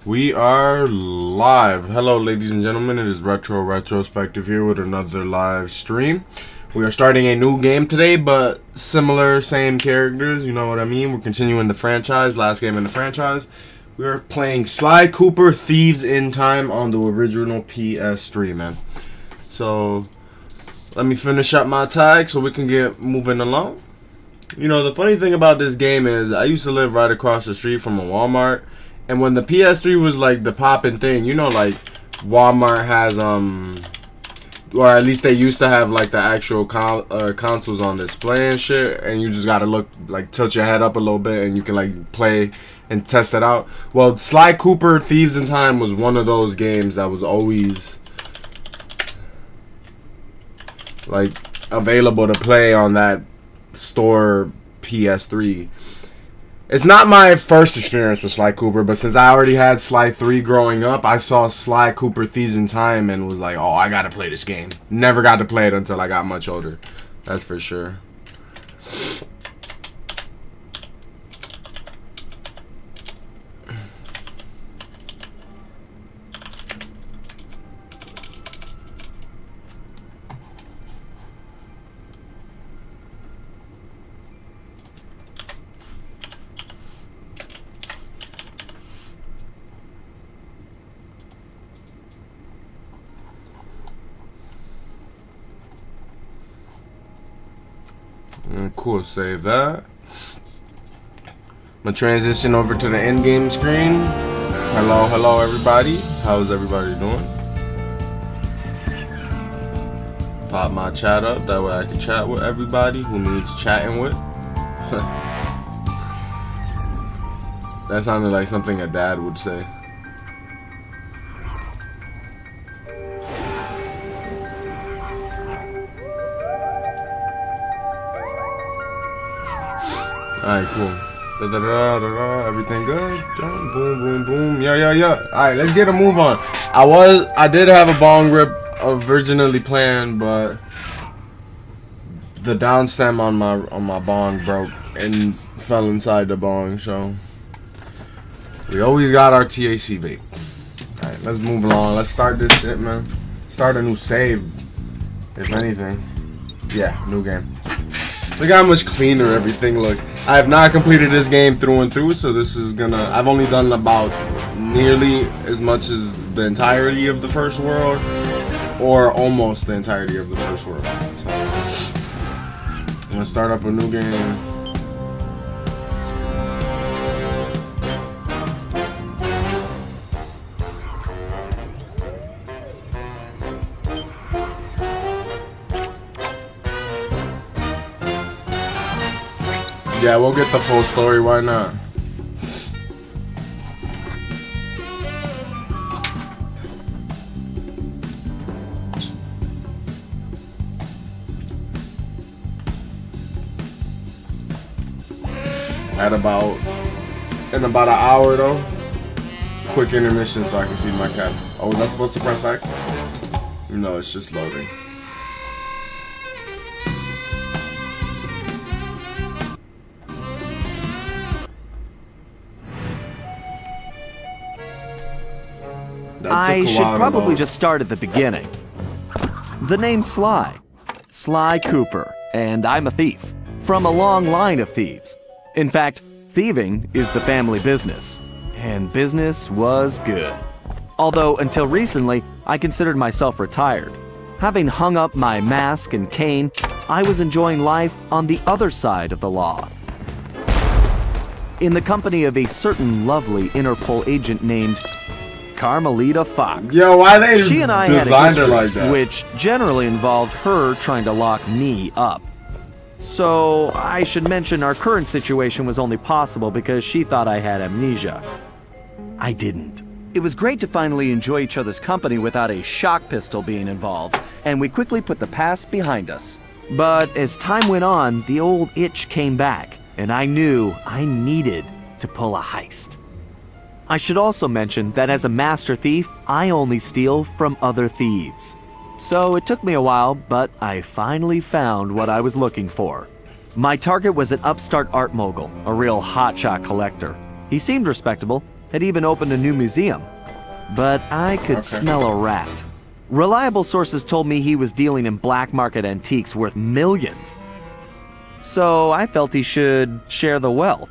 We are live. Hello, ladies and gentlemen. It is Retro Retrospective here with another live stream. We are starting a new game today, but similar, same characters. You know what I mean? We're continuing the franchise. Last game in the franchise. We are playing Sly Cooper Thieves in Time on the original PS3, man. So, let me finish up my tag so we can get moving along. You know, the funny thing about this game is I used to live right across the street from a Walmart. And when the PS3 was like the poppin' thing, you know, like Walmart has or at least they used to have like the actual consoles on display and shit, and you just gotta look like tilt your head up a little bit and you can like play and test it out. Well, Sly Cooper Thieves in Time was one of those games that was always like available to play on that store PS3. It's not my first experience with Sly Cooper, but since I already had Sly 3 growing up, I saw Sly Cooper Thieves in Time and was like, oh, I gotta play this game. Never got to play it until I got much older. That's for sure. Cool, save that. I'm gonna transition over to the end game screen. Hello everybody. How's everybody doing? Pop my chat up, that way I can chat with everybody who needs chatting with. That sounded like something a dad would say. Alright, cool. Everything good? Boom, boom, boom. Yeah. Alright, let's get a move on. I did have a bong rip originally planned, but the down stem on my bong broke and fell inside the bong, so we always got our THC vape. Alright, let's move along. Let's start this shit, man. Start a new save, if anything. Yeah, new game. Look how much cleaner everything looks. I have not completed this game through and through, so this is gonna... I've only done about nearly as much as the entirety of the first world, or almost the entirety of the first world. So, I'm gonna start up a new game. Yeah, we'll get the full story, why not? In about an hour though. Quick intermission so I can feed my cats. Oh, was that supposed to press X? No, it's just loading. I should probably just start at the beginning. The name's Sly. Sly Cooper, and I'm a thief. From a long line of thieves. In fact, thieving is the family business. And business was good. Although, until recently, I considered myself retired. Having hung up my mask and cane, I was enjoying life on the other side of the law. In the company of a certain lovely Interpol agent named Carmelita Fox. Yo, why they she and I designed had a history, her like that? which generally involved her trying to lock me up. So I should mention our current situation was only possible because she thought I had amnesia. I didn't. It was great to finally enjoy each other's company without a shock pistol being involved, and we quickly put the past behind us. But as time went on, the old itch came back, and I knew I needed to pull a heist. I should also mention that as a master thief, I only steal from other thieves. So it took me a while, but I finally found what I was looking for. My target was an upstart art mogul, a real hotshot collector. He seemed respectable, had even opened a new museum. But I could smell a rat. Reliable sources told me he was dealing in black market antiques worth millions. So I felt he should share the wealth.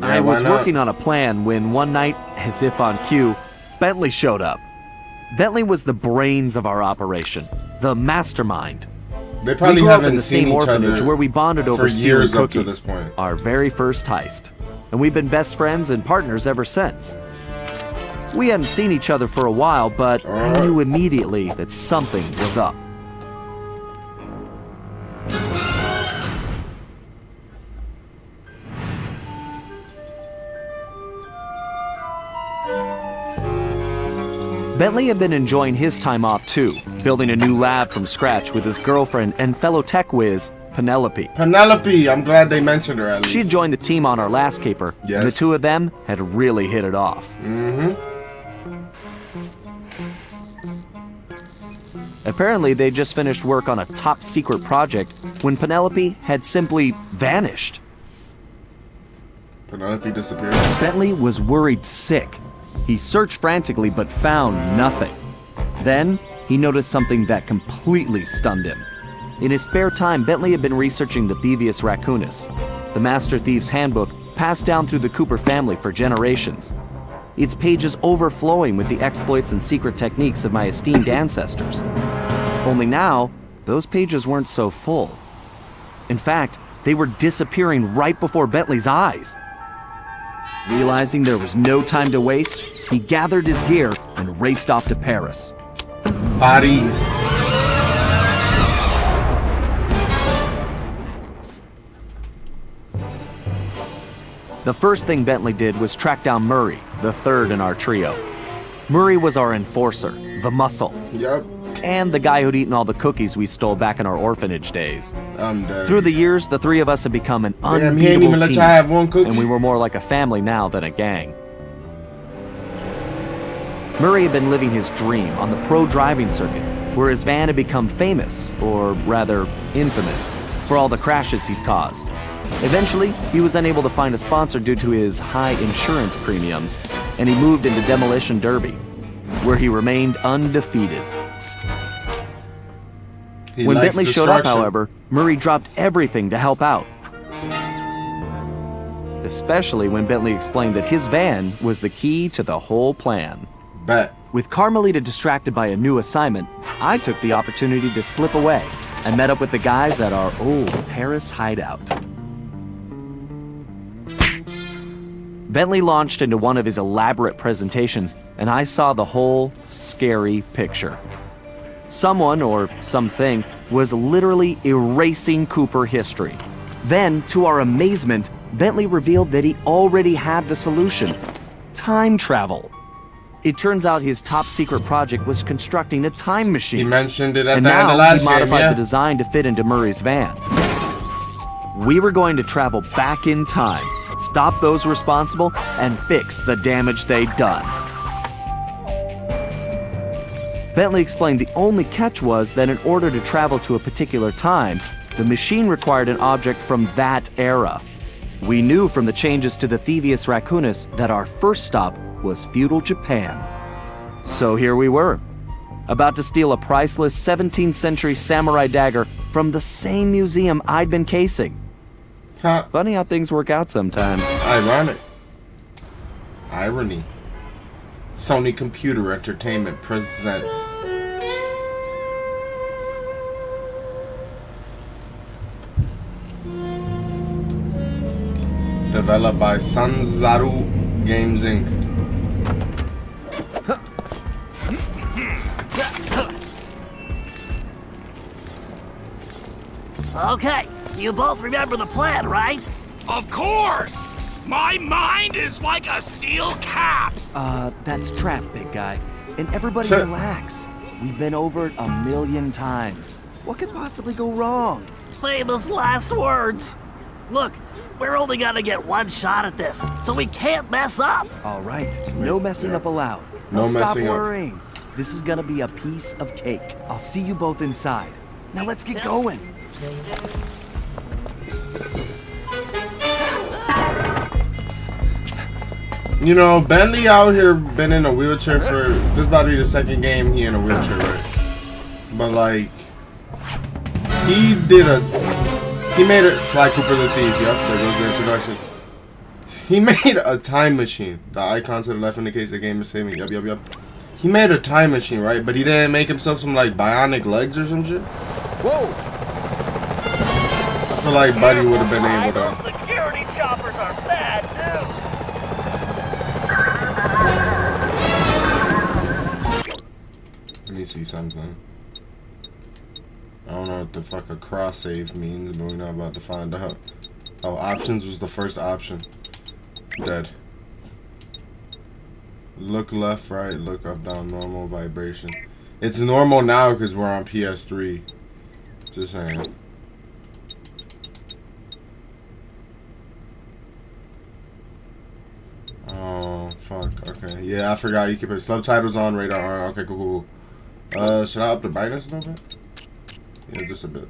Yeah, I was why not? working on a plan when one night, as if on cue, Bentley showed up. Bentley was the brains of our operation, the mastermind. They probably we grew up haven't in the seen same each orphanage other where we bonded over for stealing years up cookies. to this point. Our very first heist. And we've been best friends and partners ever since. We hadn't seen each other for a while, but I knew immediately that something was up. Bentley had been enjoying his time off too, building a new lab from scratch with his girlfriend and fellow tech whiz, Penelope. Penelope, I'm glad they mentioned her at least. She had joined the team on our last caper, Yes. and the two of them had really hit it off. Apparently, they just finished work on a top secret project when Penelope had simply vanished. Penelope disappeared. Bentley was worried sick. He searched frantically but found nothing. Then, he noticed something that completely stunned him. In his spare time, Bentley had been researching the Thieves Raccoonus, the Master Thief's handbook passed down through the Cooper family for generations. Its pages overflowing with the exploits and secret techniques of my esteemed ancestors. Only now, those pages weren't so full. In fact, they were disappearing right before Bentley's eyes. Realizing there was no time to waste, he gathered his gear and raced off to Paris. Paris. The first thing Bentley did was track down Murray, the third in our trio. Murray was our enforcer, the muscle, Yup. and the guy who'd eaten all the cookies we stole back in our orphanage days. I'm dead. Through the years, the three of us had become an Damn, he ain't unbeatable even let team, y'all have one cookie. and we were more like a family now than a gang. Murray had been living his dream on the pro driving circuit, where his van had become famous, or rather, infamous, for all the crashes he'd caused. Eventually, he was unable to find a sponsor due to his high insurance premiums, and he moved into Demolition Derby, where he remained undefeated. He When likes Bentley showed up, destruction. however, Murray dropped everything to help out. Especially when Bentley explained that his van was the key to the whole plan. Bet. With Carmelita distracted by a new assignment, I took the opportunity to slip away and met up with the guys at our old Paris hideout. Bentley launched into one of his elaborate presentations, and I saw the whole scary picture. Someone, or something, was literally erasing Cooper history. Then, to our amazement, Bentley revealed that he already had the solution: time travel. It turns out his top secret project was constructing a time machine. He mentioned it at And the end of now last he modified game, yeah. the design to fit into Murray's van. We were going to travel back in time, stop those responsible, and fix the damage they'd done. Bentley explained the only catch was that in order to travel to a particular time, the machine required an object from that era. We knew from the changes to the Thieves Raccoonus that our first stop was feudal Japan. So here we were, about to steal a priceless 17th century samurai dagger from the same museum I'd been casing. Huh. Funny how things work out sometimes. Ironic. Irony. Sony Computer Entertainment presents. Developed by Sanzaru Games Inc. Okay, you both remember the plan, right? Of course! My mind is like a steel cap! That's trap, big guy. And everybody Sir. relax. We've been over it 1,000,000 times. What could possibly go wrong? Famous last words. Look, we're only gonna get one shot at this, so we can't mess up. All right, no messing up allowed. No Now stop messing up. worrying. This is gonna be a piece of cake. I'll see you both inside. Now let's get going. You know, Bentley out here been in a wheelchair for this about to be the second game he in a wheelchair, right? But like, he made a Sly Cooper the Thief. Yep, there goes the introduction. He made a time machine. The icon to the left indicates the game is saving. Yep. He made a time machine, right? But he didn't make himself some like bionic legs or some shit. Whoa! I feel like Buddy would have been able to. Security choppers are bad news. Let me see something. I don't know what the fuck a cross save means, but we're not about to find out. Oh, options was the first option. Dead. Look left, right, look up, down, normal, vibration. It's normal now because we're on PS3. Just saying. Oh, fuck. Okay. Yeah, I forgot you can put subtitles on, radar on. Okay, cool. Should I up the brightness a little bit? Yeah, just a bit.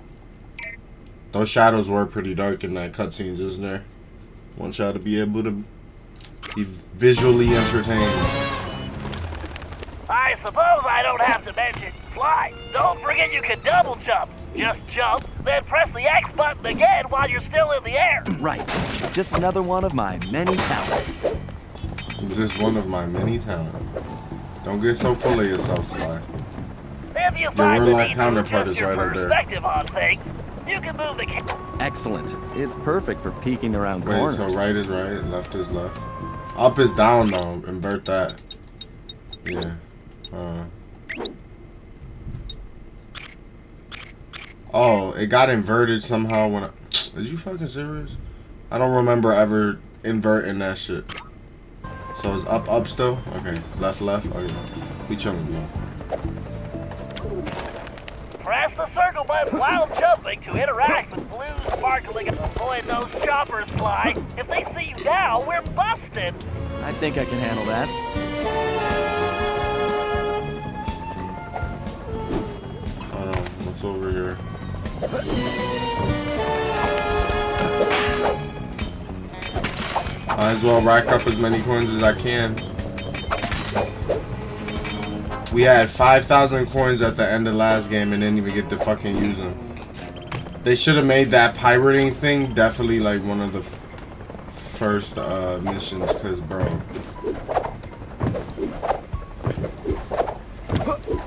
Those shadows were pretty dark in that cutscenes, isn't there? Want y'all to be able to be visually entertained. I suppose I don't have to mention fly. Don't forget you can double jump. Just jump, then press the X button again while you're still in the air. Right. Just another one of my many talents. Just one of my many talents. Don't get so full of yourself, Sly. If you Your find the real-life need to counterpart adjust is your right up there. perspective on things, you can move the camera. Excellent. It's perfect for peeking around Wait, corners. so right is right, left is left. Up is down though. Invert that. Yeah. Oh, it got inverted somehow when I... Is you fucking serious? I don't remember ever inverting that shit. So it's up still? Okay. Left. Okay. We chilling, bro. Press the circle button while jumping to interact with blue sparkling. Avoid those choppers, Fly. If they see you now, we're busted. I think I can handle that. Hold on. What's over here? Might as well rack up as many coins as I can. We had 5,000 coins at the end of last game and didn't even get to fucking use them. They should have made that pirating thing definitely like one of the first missions, cause bro.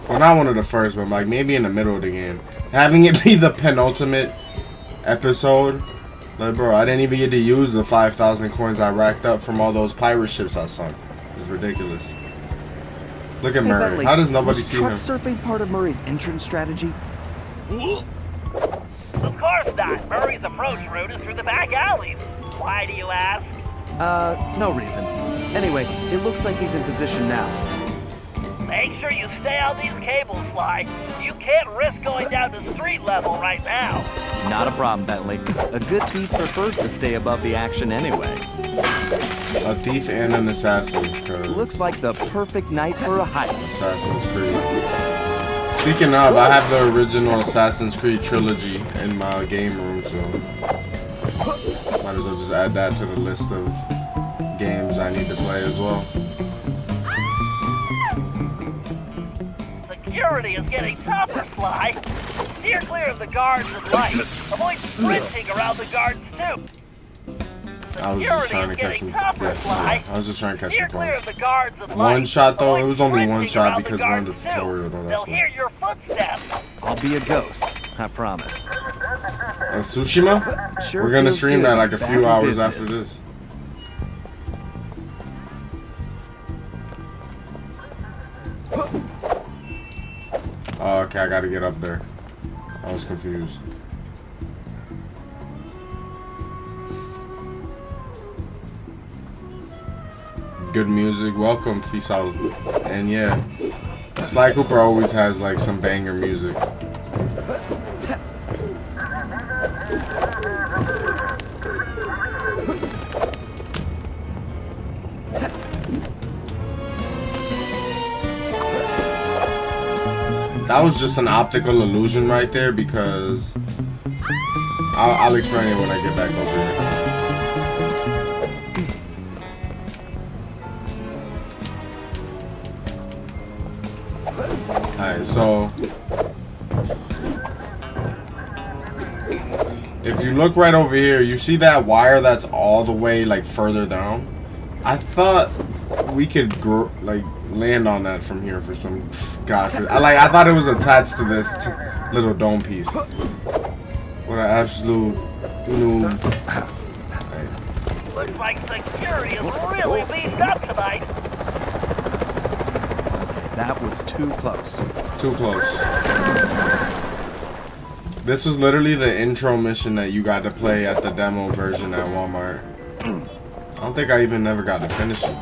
Well, not one of the first, but like maybe in the middle of the game. Having it be the penultimate episode, like bro, I didn't even get to use the 5,000 coins I racked up from all those pirate ships I sunk. It's ridiculous. Look at Murray. Bentley, How does nobody was see truck him? surfing part of Murray's entrance strategy? Of course not. Murray's approach route is through the back alleys. Why do you ask? No reason. Anyway, it looks like he's in position now. Make sure you stay on these cables, Sly. You can't risk going down to street level right now. Not a problem, Bentley. A good thief prefers to stay above the action anyway. A thief and an assassin. Looks like the perfect night for a heist. Assassin's Creed. Speaking of, I have the original Assassin's Creed trilogy in my game room, so might as well just add that to the list of games I need to play as well. Security is getting tougher, Sly. Steer clear of the guards and lights. Avoid sprinting around the guards, too. I was just trying to catch some. Yeah, I was just trying to catch some coins. One shot though, it was only one shot because we're on the tutorial though. That's hear your footsteps. I'll be a ghost, I promise. Tsushima? Sure We're gonna feels stream good that to like be a back few in hours after business. this. Oh, okay, I gotta get up there. I was confused. Good music, welcome Fisal. And yeah, Sly Cooper always has like some banger music. That was just an optical illusion right there because I'll explain it when I get back over here. Alright, so if you look right over here, you see that wire that's all the way like further down? I thought we could like land on that from here for some I thought it was attached to this little dome piece. What an absolute noob. Looks like security is really beefed up tonight. That was too close. Too close. This was literally the intro mission that you got to play at the demo version at Walmart. I don't think I even never got to finish it.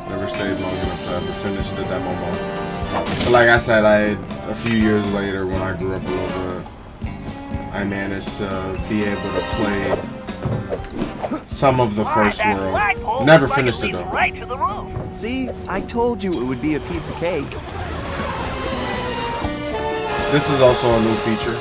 Never stayed long enough to ever finish the demo mode. But like I said, a few years later when I grew up a little bit, I managed to be able to play some of the first world. Never finished it though. Right to the roof. See, I told you it would be a piece of cake. This is also a new feature.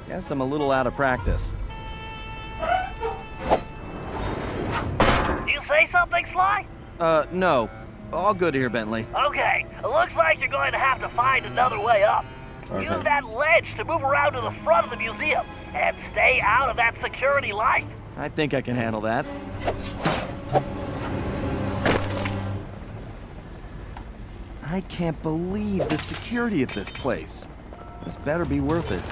Guess I'm a little out of practice. Do you say something, Sly? No. All good here, Bentley. Okay, it looks like you're going to have to find another way up. Okay. Use that ledge to move around to the front of the museum and stay out of that security light. I think I can handle that. I can't believe the security at this place. This better be worth it.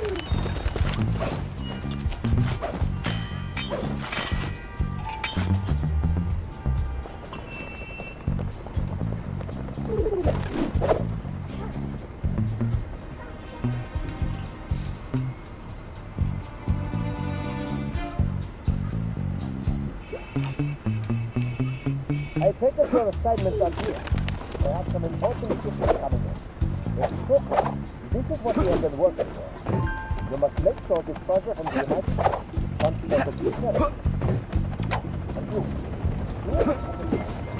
I take it your assignment on here. There are some important shipments coming in. It's so this is what we have been working for. You must make sure this treasure from the United States comes to the future.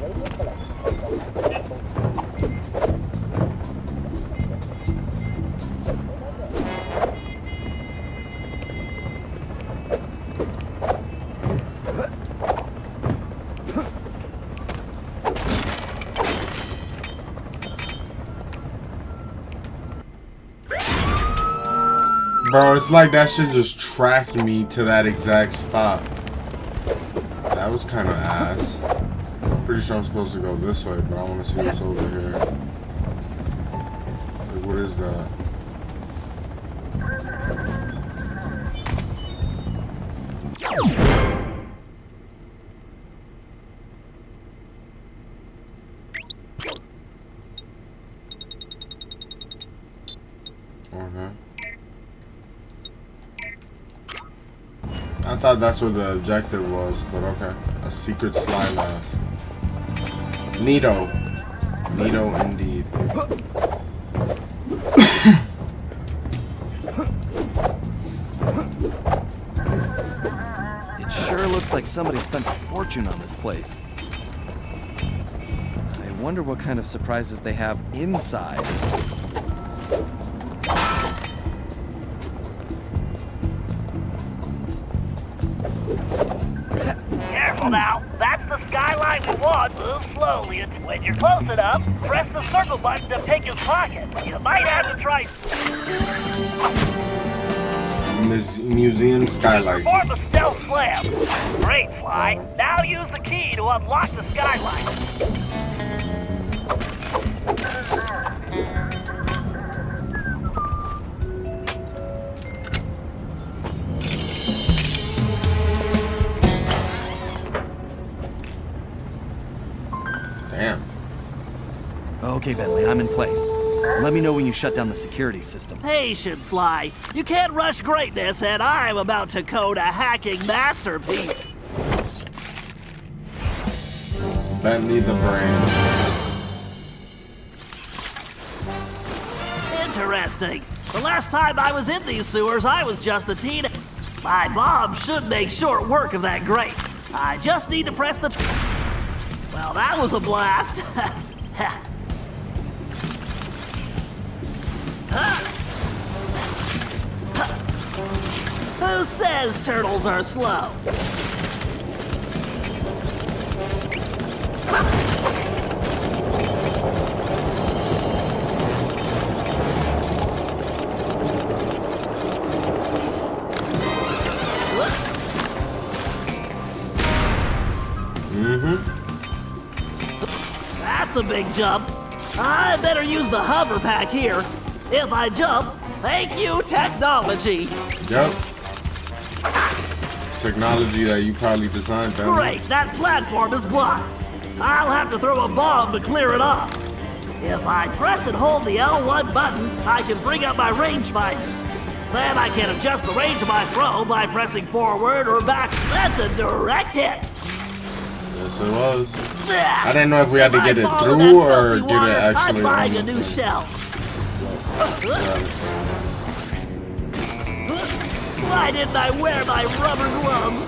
And you Bro, it's like that shit just tracked me to that exact spot. That was kind of ass. Pretty sure I'm supposed to go this way, but I want to see what's over here. Like, what is that? Okay. I thought that's what the objective was, but okay. A secret slide mask. Neato. Neato indeed. It sure looks like somebody spent a fortune on this place. I wonder what kind of surprises they have inside. Careful now. That's the skyline we want. Move slowly. When you're close enough, press the circle button to pick his pocket. You might have to try... Museum skylight. Perform the stealth slam. Great, Sly. Now use the key to unlock the skylight. Damn. Okay, Bentley, I'm in place. Let me know when you shut down the security system. Patience, Sly. You can't rush greatness, and I'm about to code a hacking masterpiece. Bentley the Brain. Interesting. The last time I was in these sewers, I was just a teen. My mom should make short work of that grate. I just need to press the... Well, that was a blast. Who says turtles are slow? That's a big jump. I better use the hover pack here. If I jump, thank you, technology. Yep. Technology that you probably designed, Ben. Great, that platform is blocked. I'll have to throw a bomb to clear it off. If I press and hold the L1 button, I can bring up my rangefinder. Then I can adjust the range of my throw by pressing forward or back. That's a direct hit. Yes, it was. I didn't know if we had to get it through or get it actually. I'm buying a new shell. Why didn't I wear my rubber gloves?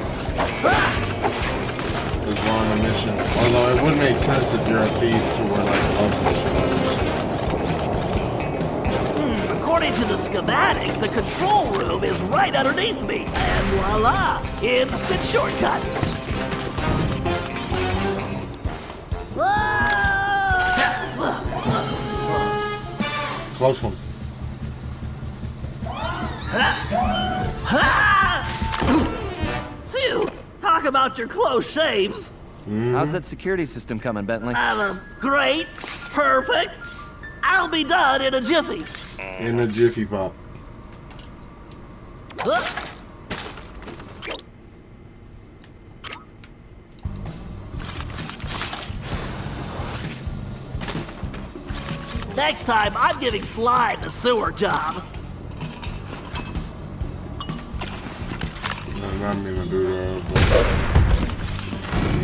We're on a mission. Although it would make sense if you're a thief to wear like gloves and shit on your shit. According to the schematics, the control room is right underneath me. And voila, instant shortcut. Close one. Phew! Talk about your close shaves. How's that security system coming, Bentley? Great. Perfect. I'll be done in a jiffy. In a jiffy pop. Next time, I'm giving Slime the sewer job. No, I'm gonna do that.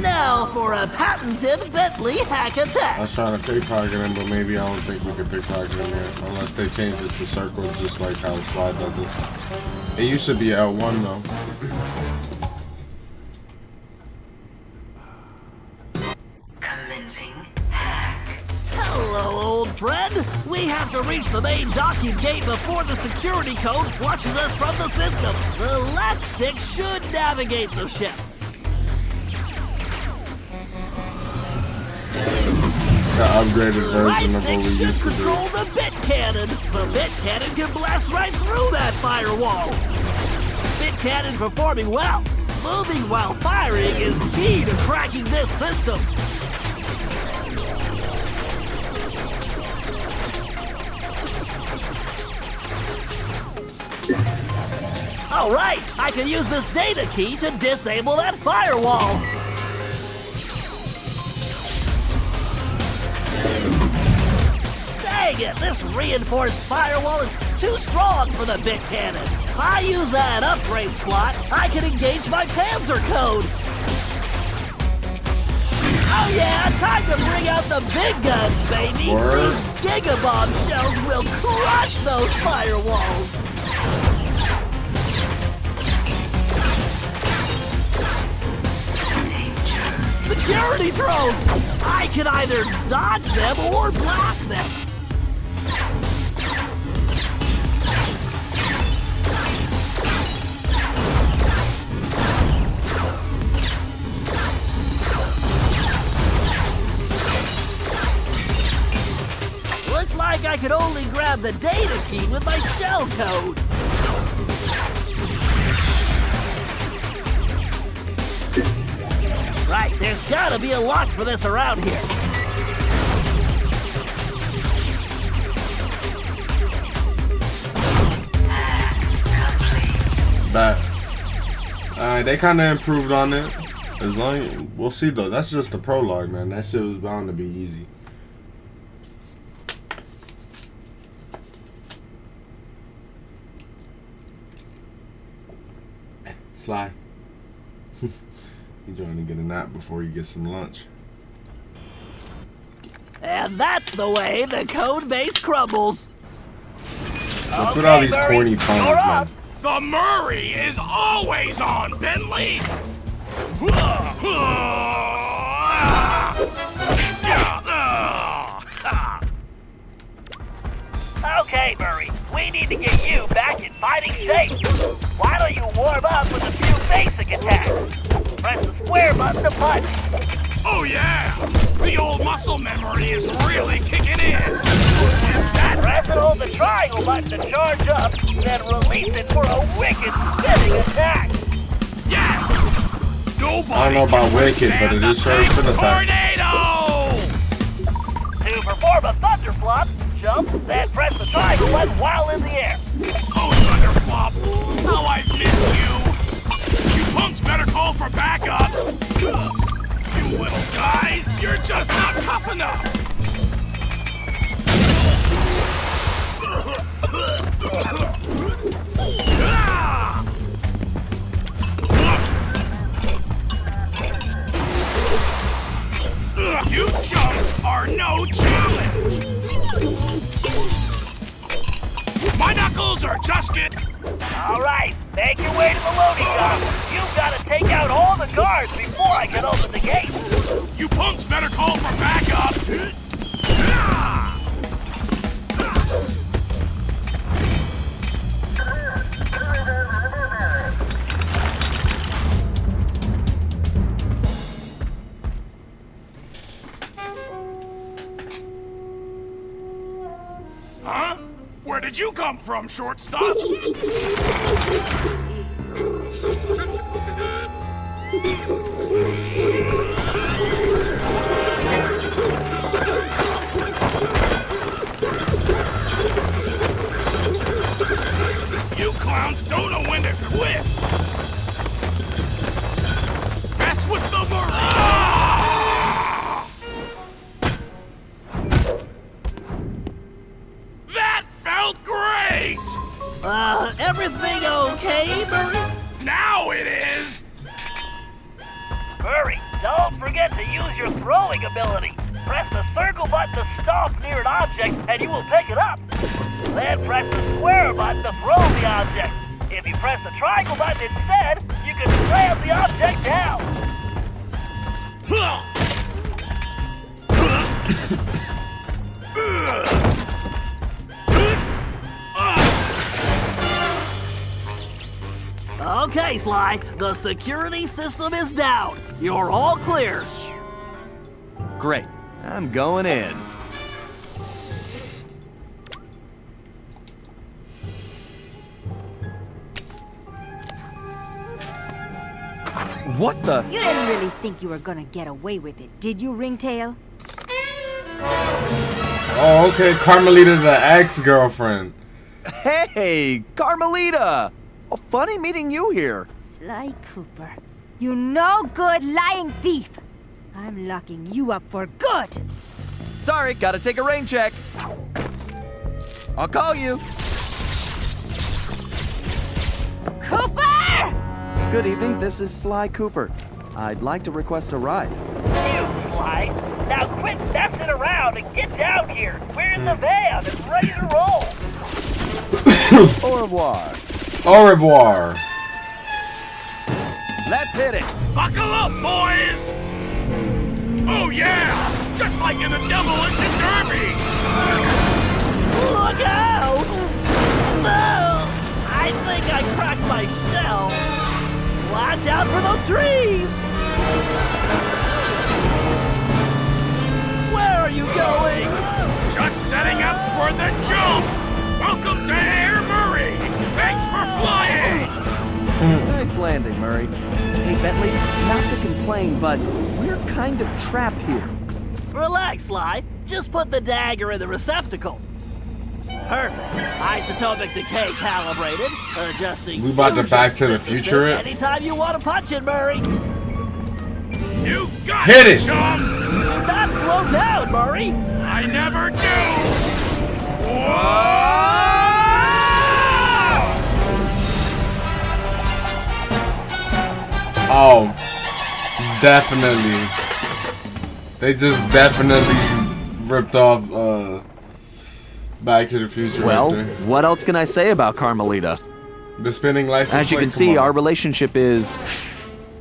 Now for a patented Bentley hack I attack. was trying to pickpocket him, but maybe I don't think we can pickpocket him yet. Unless they change it to circle, just like how Slide does it. It used to be L1 though. Commencing hack. Hello, old friend. We have to reach the main docking gate before the security code flushes us from the system. The left stick should navigate the ship. It's the upgraded The right version of what stick we should used to do. control the bit cannon. The bit cannon can blast right through that firewall. Bit cannon performing well. Moving while firing is key to cracking this system. All right, I can use this data key to disable that firewall. Dang it, this reinforced firewall is too strong for the bit cannon. If I use that upgrade slot, I can engage my Panzer code. Oh yeah, time to bring out the big guns, baby. Word. These gigabomb shells will crush those firewalls. Security drones! I can either dodge them or blast them. Looks like I could only grab the data key with my shell code. Right, there's gotta be a lock for this around here. Back. Alright, they kind of improved on it. As long we'll see though. That's just the prologue, man. That shit was bound to be easy. Sly. He's trying to get a nap before he gets some lunch. And that's the way the code base crumbles. Look at all these Murray, corny puns, you're man. up. The Murray is always on, Bentley! Okay, Murray. We need to get you back in fighting shape. Why don't you warm up with a few basic attacks? Press the square button to punch. Oh yeah! The old muscle memory is really kicking in! Is that... Press and hold the triangle button to charge up, then release it for a wicked spinning attack. Yes! Nobody I don't know about can wicked, withstand but it is the sure has been big attacked. tornado! To perform a thunder flop, jump, then press the triangle button while in the air. Oh, Thunderflop! How I've missed you! You punks better call for backup! You little guys, you're just not tough enough! Ah! You chumps are no challenge! My knuckles are just getting... All right, make your way to the loading dock. You've got to take out all the guards before I can open the gate. You punks better call for backup! Huh? Where did you come from, shortstop? You clowns don't know when to quit! Mess with the That felt great! Everything okay, Murray? Now it is! Hurry, don't forget to use your throwing ability. Press the circle button to stomp near an object and you will pick it up. Then press the square button to throw the object. If you press the triangle button instead, you can slam the object down. Okay, Sly, the security system is down. You're all clear. Great. I'm going in. What the? You didn't really think you were gonna get away with it, did you, Ringtail? Oh, okay. Carmelita, the ex-girlfriend. Hey, Carmelita! Oh, funny meeting you here. Sly Cooper, you no good lying thief! I'm locking you up for good! Sorry, gotta take a rain check. I'll call you. Cooper! Good evening, this is Sly Cooper. I'd like to request a ride. You, Sly. Now quit messing around and get down here. We're in the van and ready to roll. Au revoir. Au revoir. Let's hit it. Buckle up, boys! Oh yeah! Just like in the Demolition Derby! Look out! No! I think I cracked my shell. Watch out for those trees! Where are you going? Just setting up for the jump! Welcome to Air Murray! Thanks for flying! Nice landing, Murray. Hey, Bentley, not to complain, but we're kind of trapped here. Relax, Sly. Just put the dagger in the receptacle. Perfect. Isotopic decay calibrated. Adjusting. We about to fusion Back to the synthesis Future it? Anytime you want to punch it, Murray. You got Hit it! chum! Do not slow down, Murray. I never do! Whoa! Oh, definitely. They just definitely ripped off Back to the Future. Well, right there. what else can I say about Carmelita? The spinning license As you plate, can come see, on. our relationship is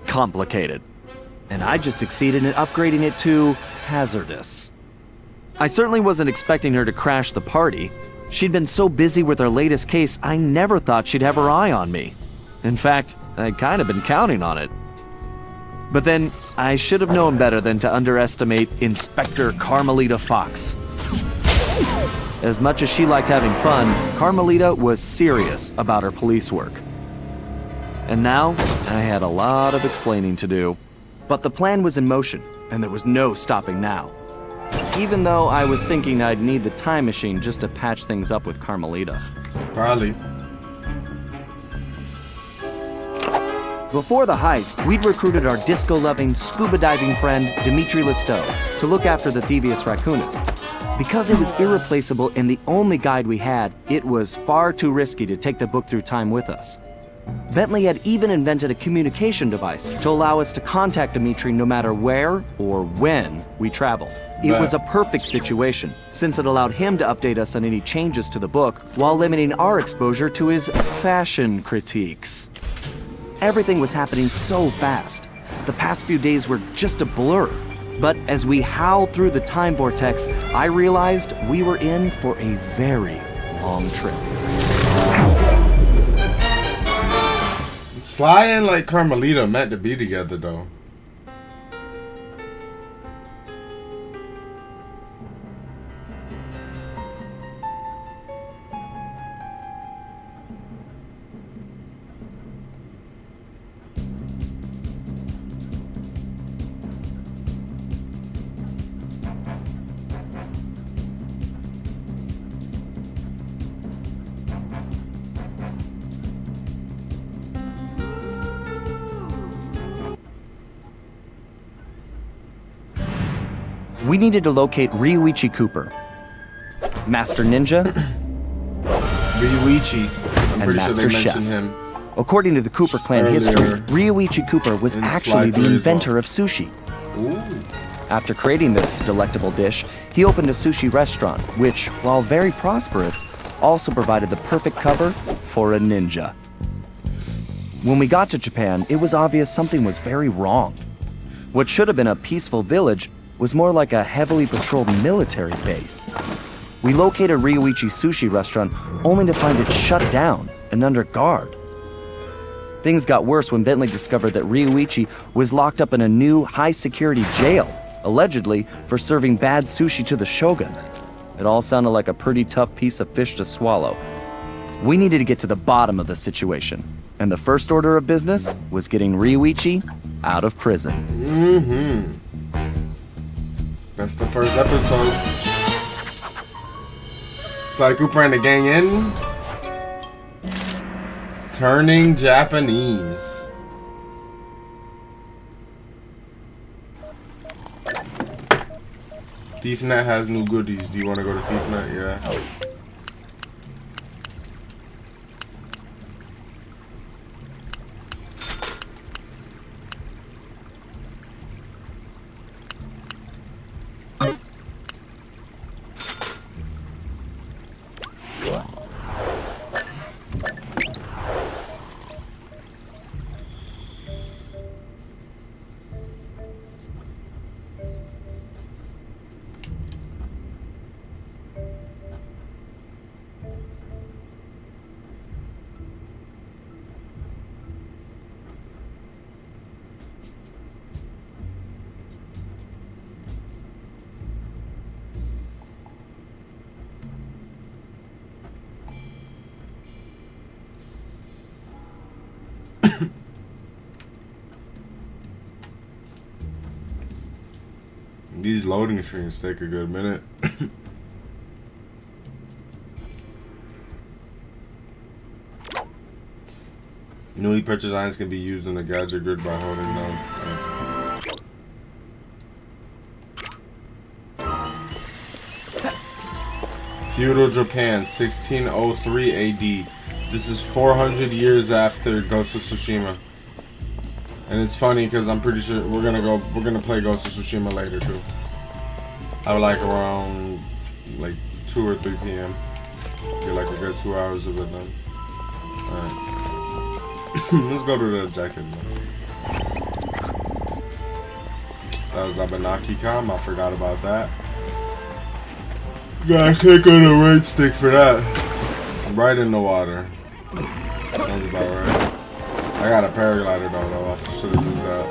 complicated. And I just succeeded in upgrading it to hazardous. I certainly wasn't expecting her to crash the party. She'd been so busy with her latest case, I never thought she'd have her eye on me. In fact, I'd kind of been counting on it. But then, I should have known better than to underestimate Inspector Carmelita Fox. As much as she liked having fun, Carmelita was serious about her police work. And now, I had a lot of explaining to do. But the plan was in motion, and there was no stopping now. Even though I was thinking I'd need the time machine just to patch things up with Carmelita. Probably. Before the heist, we'd recruited our disco-loving, scuba-diving friend, Dimitri Listeau, to look after the Thievius Raccoonus. Because it was irreplaceable and the only guide we had, it was far too risky to take the book through time with us. Bentley had even invented a communication device to allow us to contact Dimitri no matter where or when we traveled. It was a perfect situation, since it allowed him to update us on any changes to the book while limiting our exposure to his fashion critiques. Everything was happening so fast. The past few days were just a blur. But as we howled through the time vortex, I realized we were in for a very long trip. Sly and like Carmelita meant to be together though. We needed to locate Ryuichi Cooper, Master Ninja, Ryuichi. I'm and pretty Master sure they Chef. mentioned him. According to the Cooper clan Earlier history, Ryuichi Cooper was in actually Sly 3 the as inventor well. of sushi. Ooh. After creating this delectable dish, he opened a sushi restaurant, which, while very prosperous, also provided the perfect cover for a ninja. When we got to Japan, it was obvious something was very wrong. What should have been a peaceful village was more like a heavily patrolled military base. We located Ryuichi's sushi restaurant only to find it shut down and under guard. Things got worse when Bentley discovered that Ryuichi was locked up in a new high-security jail, allegedly for serving bad sushi to the shogun. It all sounded like a pretty tough piece of fish to swallow. We needed to get to the bottom of the situation, and the first order of business was getting Ryuichi out of prison. Mm-hmm. That's the first episode. Sly Cooper and the gang in. Turning Japanese. ThiefNet has new goodies. Do you want to go to ThiefNet? Yeah. These loading screens take a good minute. Newly purchased items can be used in the gadget grid by holding down. Feudal Japan, 1603 AD. This is 400 years after Ghost of Tsushima. And it's funny because I'm pretty sure we're gonna play Ghost of Tsushima later too. I would like around like 2 or 3 p.m. Get like a good 2 hours of it done. Alright. Let's go to the objective. That was Abenaki-Kam, I forgot about that. Gotta take on a red stick for that. Right in the water. Sounds about right. I got a paraglider though. I should have used that.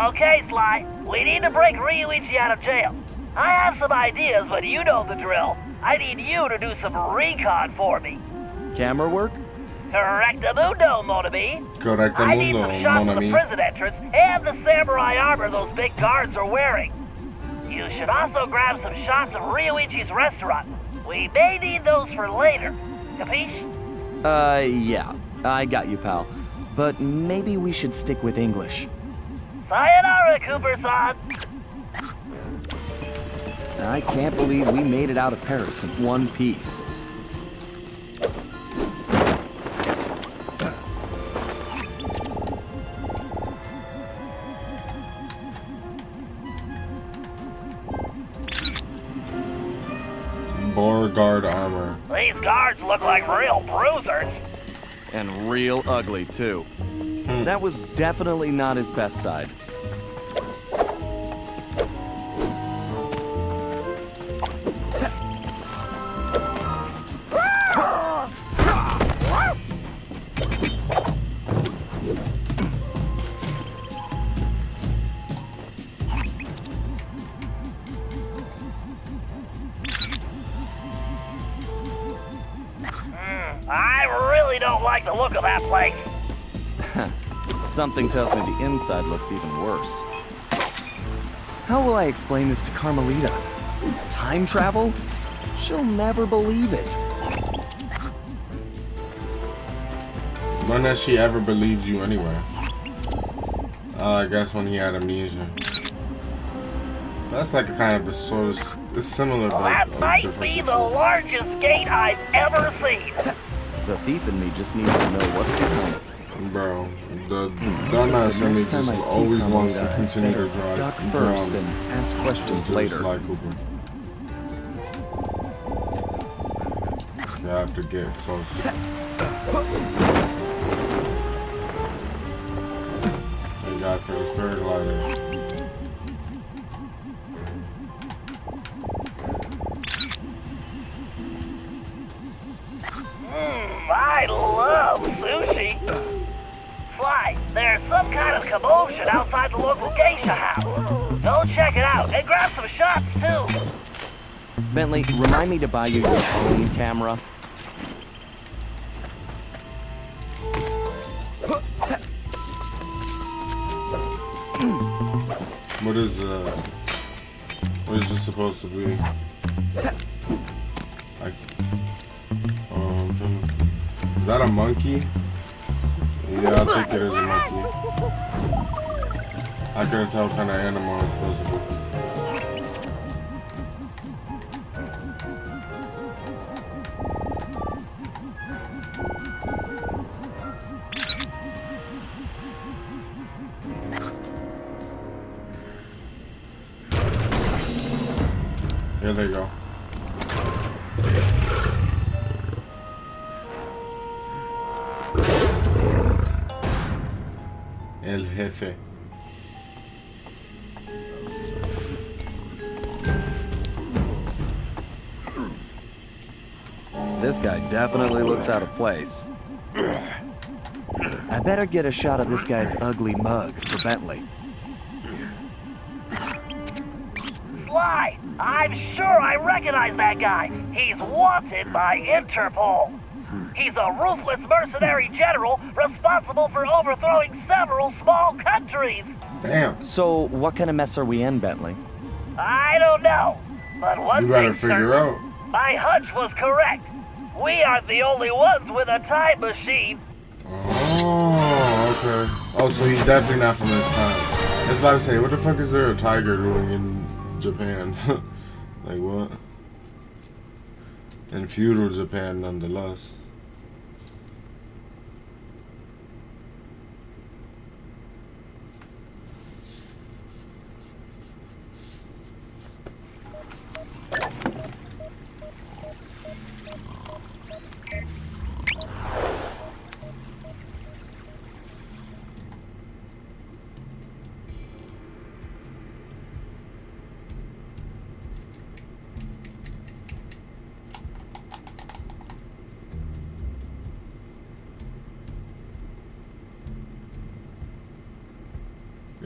Okay, Sly. We need to break Ryuichi out of jail. I have some ideas, but you know the drill. I need you to do some recon for me. Camera work? Correctamundo, mon ami. I need some Correctamundo, shots mon of the ami. prison entrance and the samurai armor those big guards are wearing. You should also grab some shots of Ryuichi's restaurant. We may need those for later. Capiche? Yeah. I got you, pal. But maybe we should stick with English. Sayonara, Cooper-san. I can't believe we made it out of Paris in one piece. Beauregard armor. These guards look like real bruisers. And real ugly, too. That was definitely not his best side. I really don't like the look of that place. Something tells me the inside looks even worse. How will I explain this to Carmelita? Time travel? She'll never believe it. When has she ever believed you anyway? I guess when he had amnesia. That's like a kind of a sort of it's similar, but That might different be the situation. largest gate I've ever seen. The thief in me just needs to know what's behind it. Bro, the dumbass in me Next time I just see always wants to Carmelita, continue to better drive. duck first and ask questions later. Sly Cooper. You have to get close. Thank God for this paraglider. I love sushi. Sly, there's some kind of commotion outside the local geisha house. Go check it out and grab some shots too. Bentley, remind me to buy you your own camera. What is this supposed to be? Is that a monkey? Yeah, I think it is a monkey. I couldn't tell what kind of animal it's supposed to be. Here they go. El Jefe. This guy definitely looks out of place. I better get a shot of this guy's ugly mug for Bentley. Sly, I'm sure I recognize that guy. He's wanted by Interpol. He's a ruthless mercenary general responsible for overthrowing several small countries. Damn. So, what kind of mess are we in, Bentley? I don't know, but one You better thing's figure certain. out. My hunch was correct. We aren't the only ones with a time machine. Oh, okay. Oh, so he's definitely not from this time. I was about to say, what the fuck is there a tiger doing in Japan? Like what? In feudal Japan, nonetheless.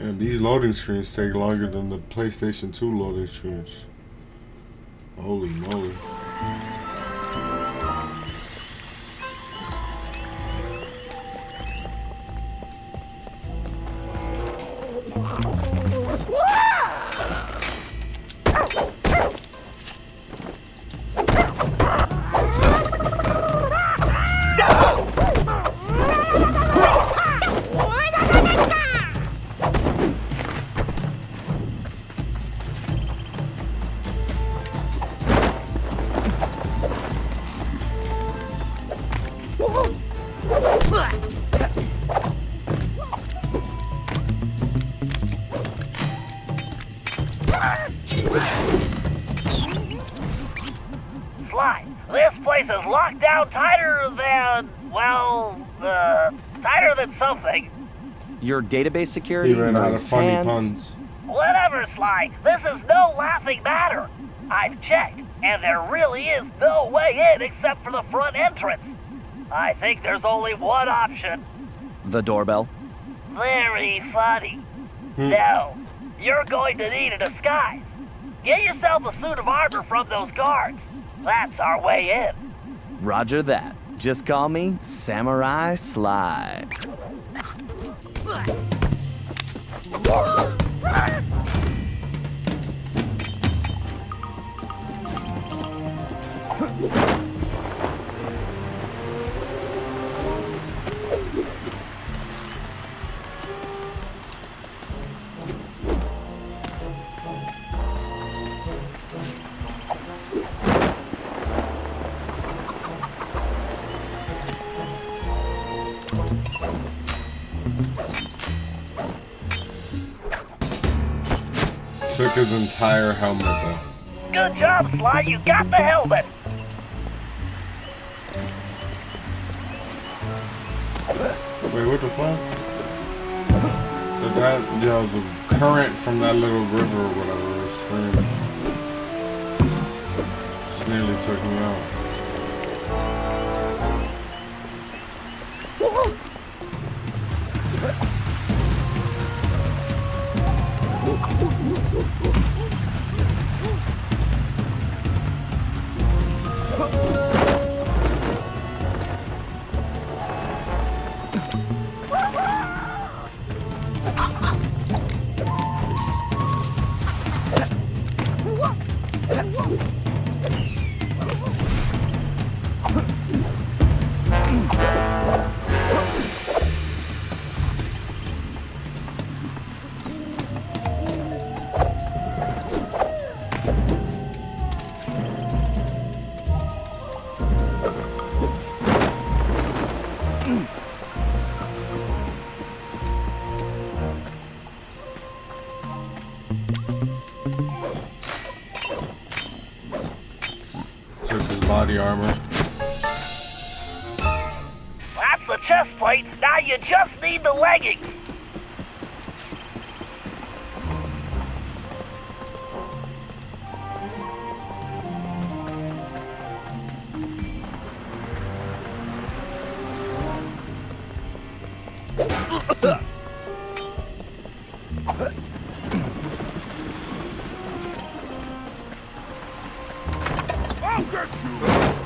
And these loading screens take longer than the PlayStation 2 loading screens. Holy moly. Sly, this place is locked down tighter than, well, tighter than something. Your database security He ran out of raised funny hands. puns. Whatever, Sly, this is no laughing matter. I've checked, and there really is no way in except for the front entrance. I think there's only one option. The doorbell. Very funny. No, you're going to need a disguise. Get yourself a suit of armor from those guards. That's our way in. Roger that. Just call me Samurai Sly. Took his entire helmet though. Good job, Sly. You got the helmet. Wait, what the fuck? The current from that little river or whatever was streaming. Just nearly took me out. Took his body armor. That's the chest plate. Now you just need the leggings. I'll get you!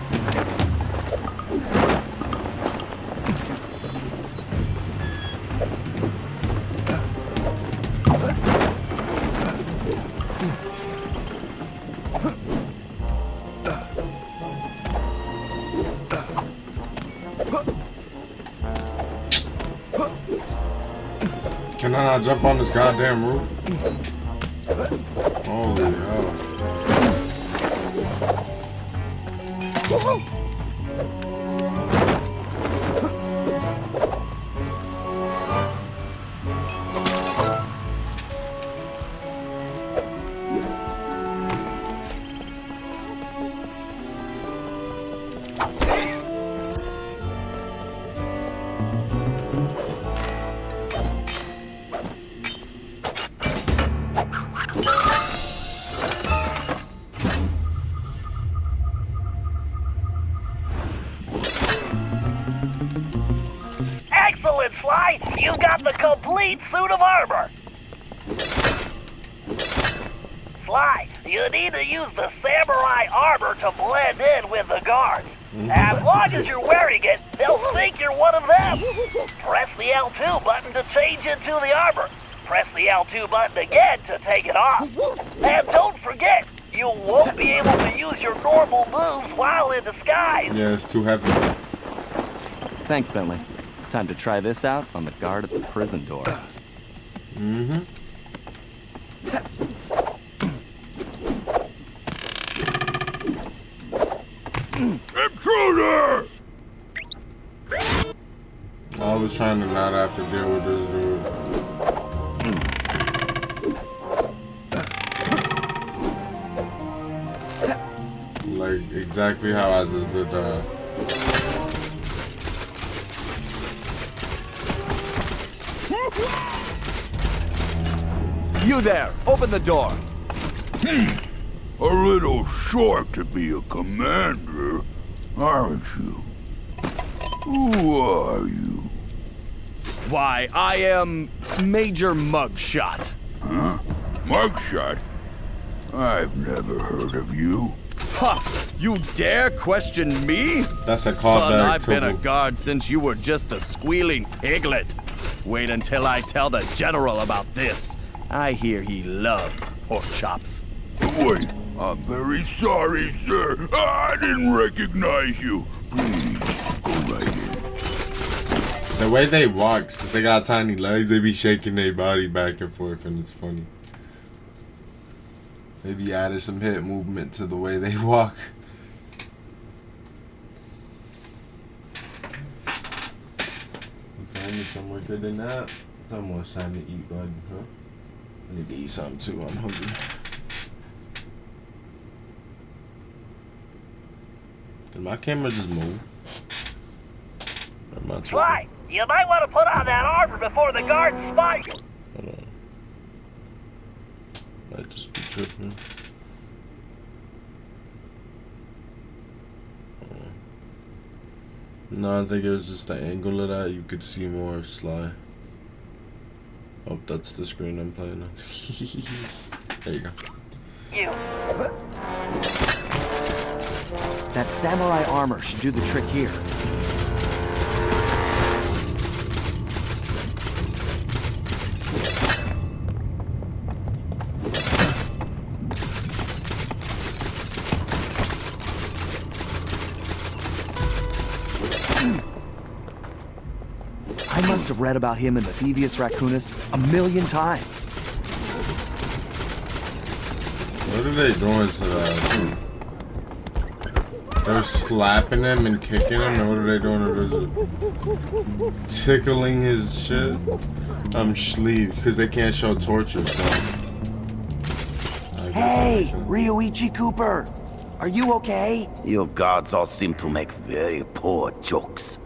Can I not jump on this goddamn roof? Holy hell. Excellent, Sly. You got the complete suit of armor. Sly, you need to use the samurai armor to blend in with the guards. As long as you're wearing it, they'll think you're one of them. Press the L2 button to change into the armor. Press the L2 button again to take it off. And don't forget, you won't be able to use your normal moves while in disguise. Yeah, it's too heavy. Thanks, Bentley. Time to try this out on the guard at the prison door. Mm-hmm. Intruder! I was trying to not have to deal with this dude. Like, exactly how I just did that. You there! Open the door! A little short to be a commander, aren't you? Who are you? Why, I am Major Mugshot. Huh? Mugshot? I've never heard of you. Ha! You dare question me? That's a Son, callback I've been a to guard since you were just a squealing piglet. Wait until I tell the general about this. I hear he loves pork chops. Wait, I'm very sorry, sir. I didn't recognize you. Please, go right in. the way they walk, since they got tiny legs, they be shaking their body back and forth, and it's funny. Maybe added some hip movement to the way they walk. You find me somewhere good than that? It's almost time to eat, bud, huh? I need to eat something too, I'm hungry. Did my camera just move? Or am I tripping? Sly, you might want to put on that armor before the guards spot you. Hold on. Might just be tripping. No, I think it was just the angle of that. You could see more of Sly. Oh, that's the screen I'm playing on. There you go. You. That samurai armor should do the trick here. I must have read about him in the Thieves Raccoonus a million times. What are they doing to that? They're slapping him and kicking him, or what are they doing to this? Tickling his shit? Sleeve, because they can't show torture, so. Hey, Ryoichi Cooper! Are you okay? You guards all seem to make very poor jokes.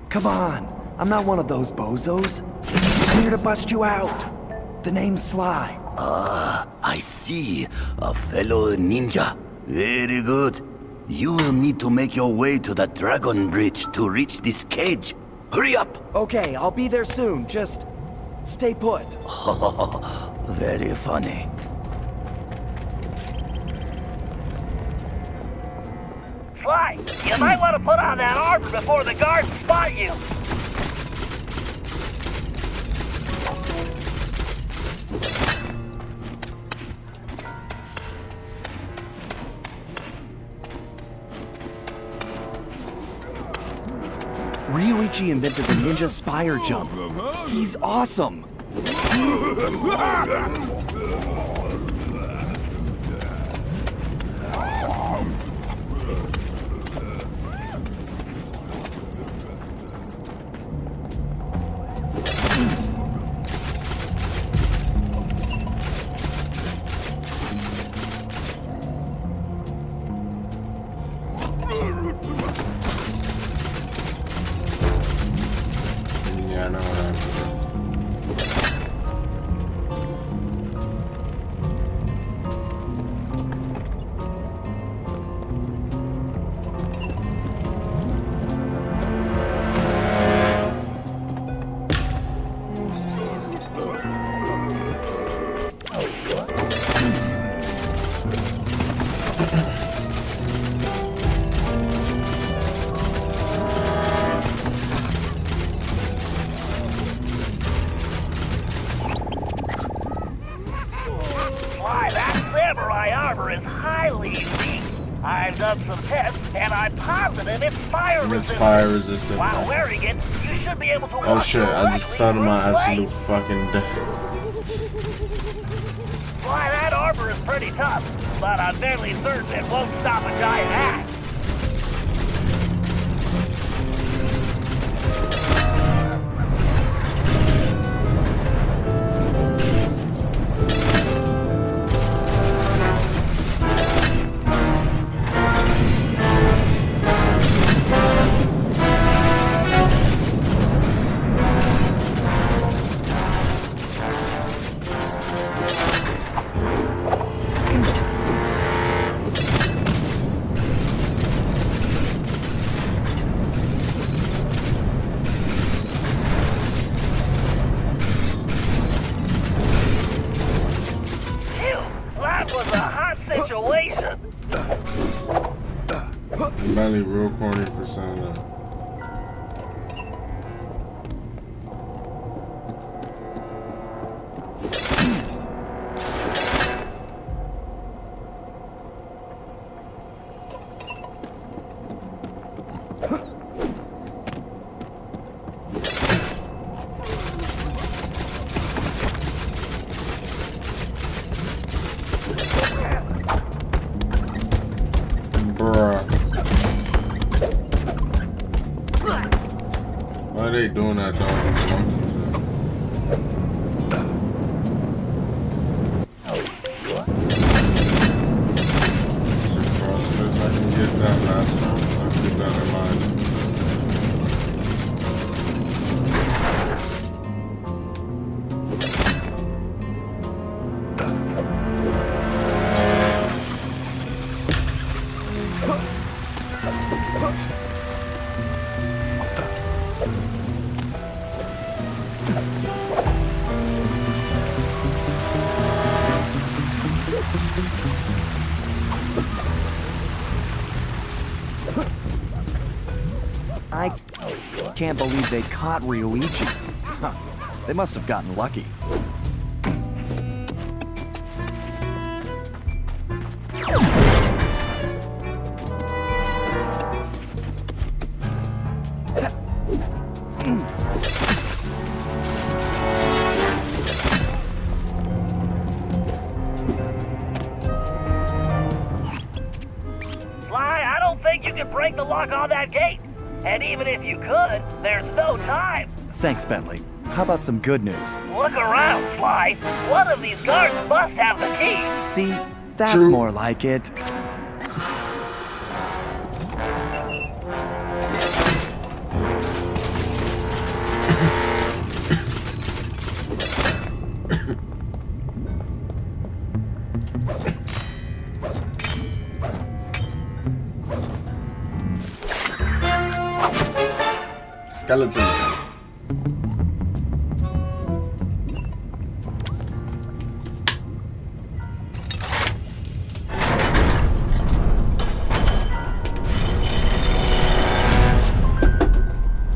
Come on, I'm not one of those bozos. I'm here to bust you out. The name's Sly. Ah, I see. A fellow ninja. Very good. You will need to make your way to the Dragon Bridge to reach this cage. Hurry up! Okay, I'll be there soon. Just stay put. Very funny. Sly, you might want to put on that armor before the guards spot you. Ryoichi invented the ninja spire jump. He's awesome. Yeah, I know what I've done some tests, and I'm positive it's fire It's resistant. fire resistant. While wearing it, you should be able to Oh walk shit, I just directly fell to through my the absolute flames. fucking death. Why, that armor is pretty tough, but I'm fairly certain it won't stop a giant axe. That was a hot situation. Belly real corny for saying that. Bruh. Why are they doing that to all these monkeys? I can get that last time. I'll keep that in mind. I can't believe they caught Ryoichi. Huh. They must have gotten lucky. Sly, I don't think you can break the lock on that gate. And even if you could, there's no time. Thanks, Bentley. How about some good news? Look around, Sly. One of these guards must have the key. See, that's True. more like it. Skeleton.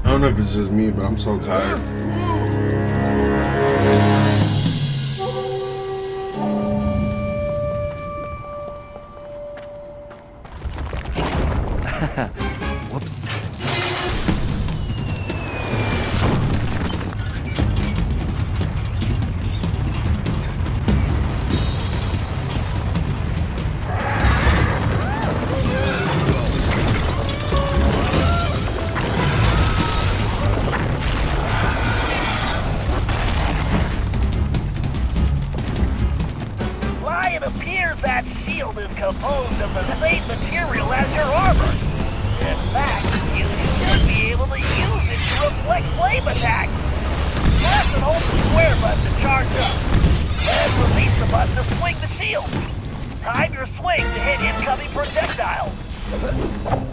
I don't know if it's just me, but I'm so tired. Whoops. Sly, it appears that shield is composed of the same material as your armor. In fact, you should be able to use it to reflect flame attacks. Press and hold the square button to charge up. Then release the button to swing the shield. Time your swing to hit incoming projectiles.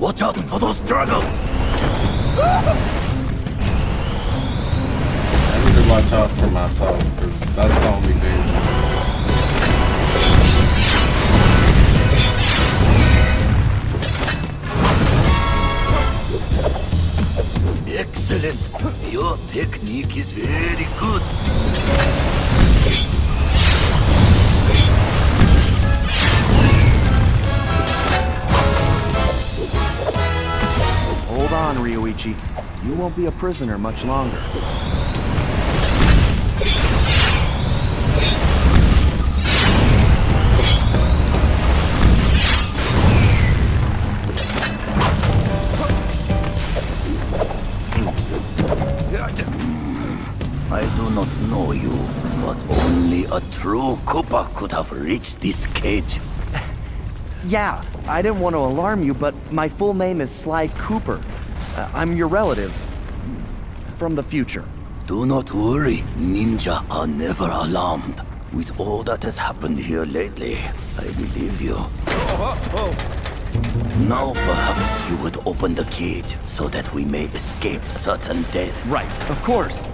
Watch out for those dragons! I need to watch out for myself, because that's the only danger. Excellent! Your technique is very good. Ryoichi. You won't be a prisoner much longer. I do not know you, but only a true Koopa could have reached this cage. Yeah, I didn't want to alarm you, but my full name is Sly Cooper. I'm your relative. From the future. Do not worry, ninja are never alarmed. With all that has happened here lately, I believe you. Now perhaps you would open the cage so that we may escape certain death. Right, of course.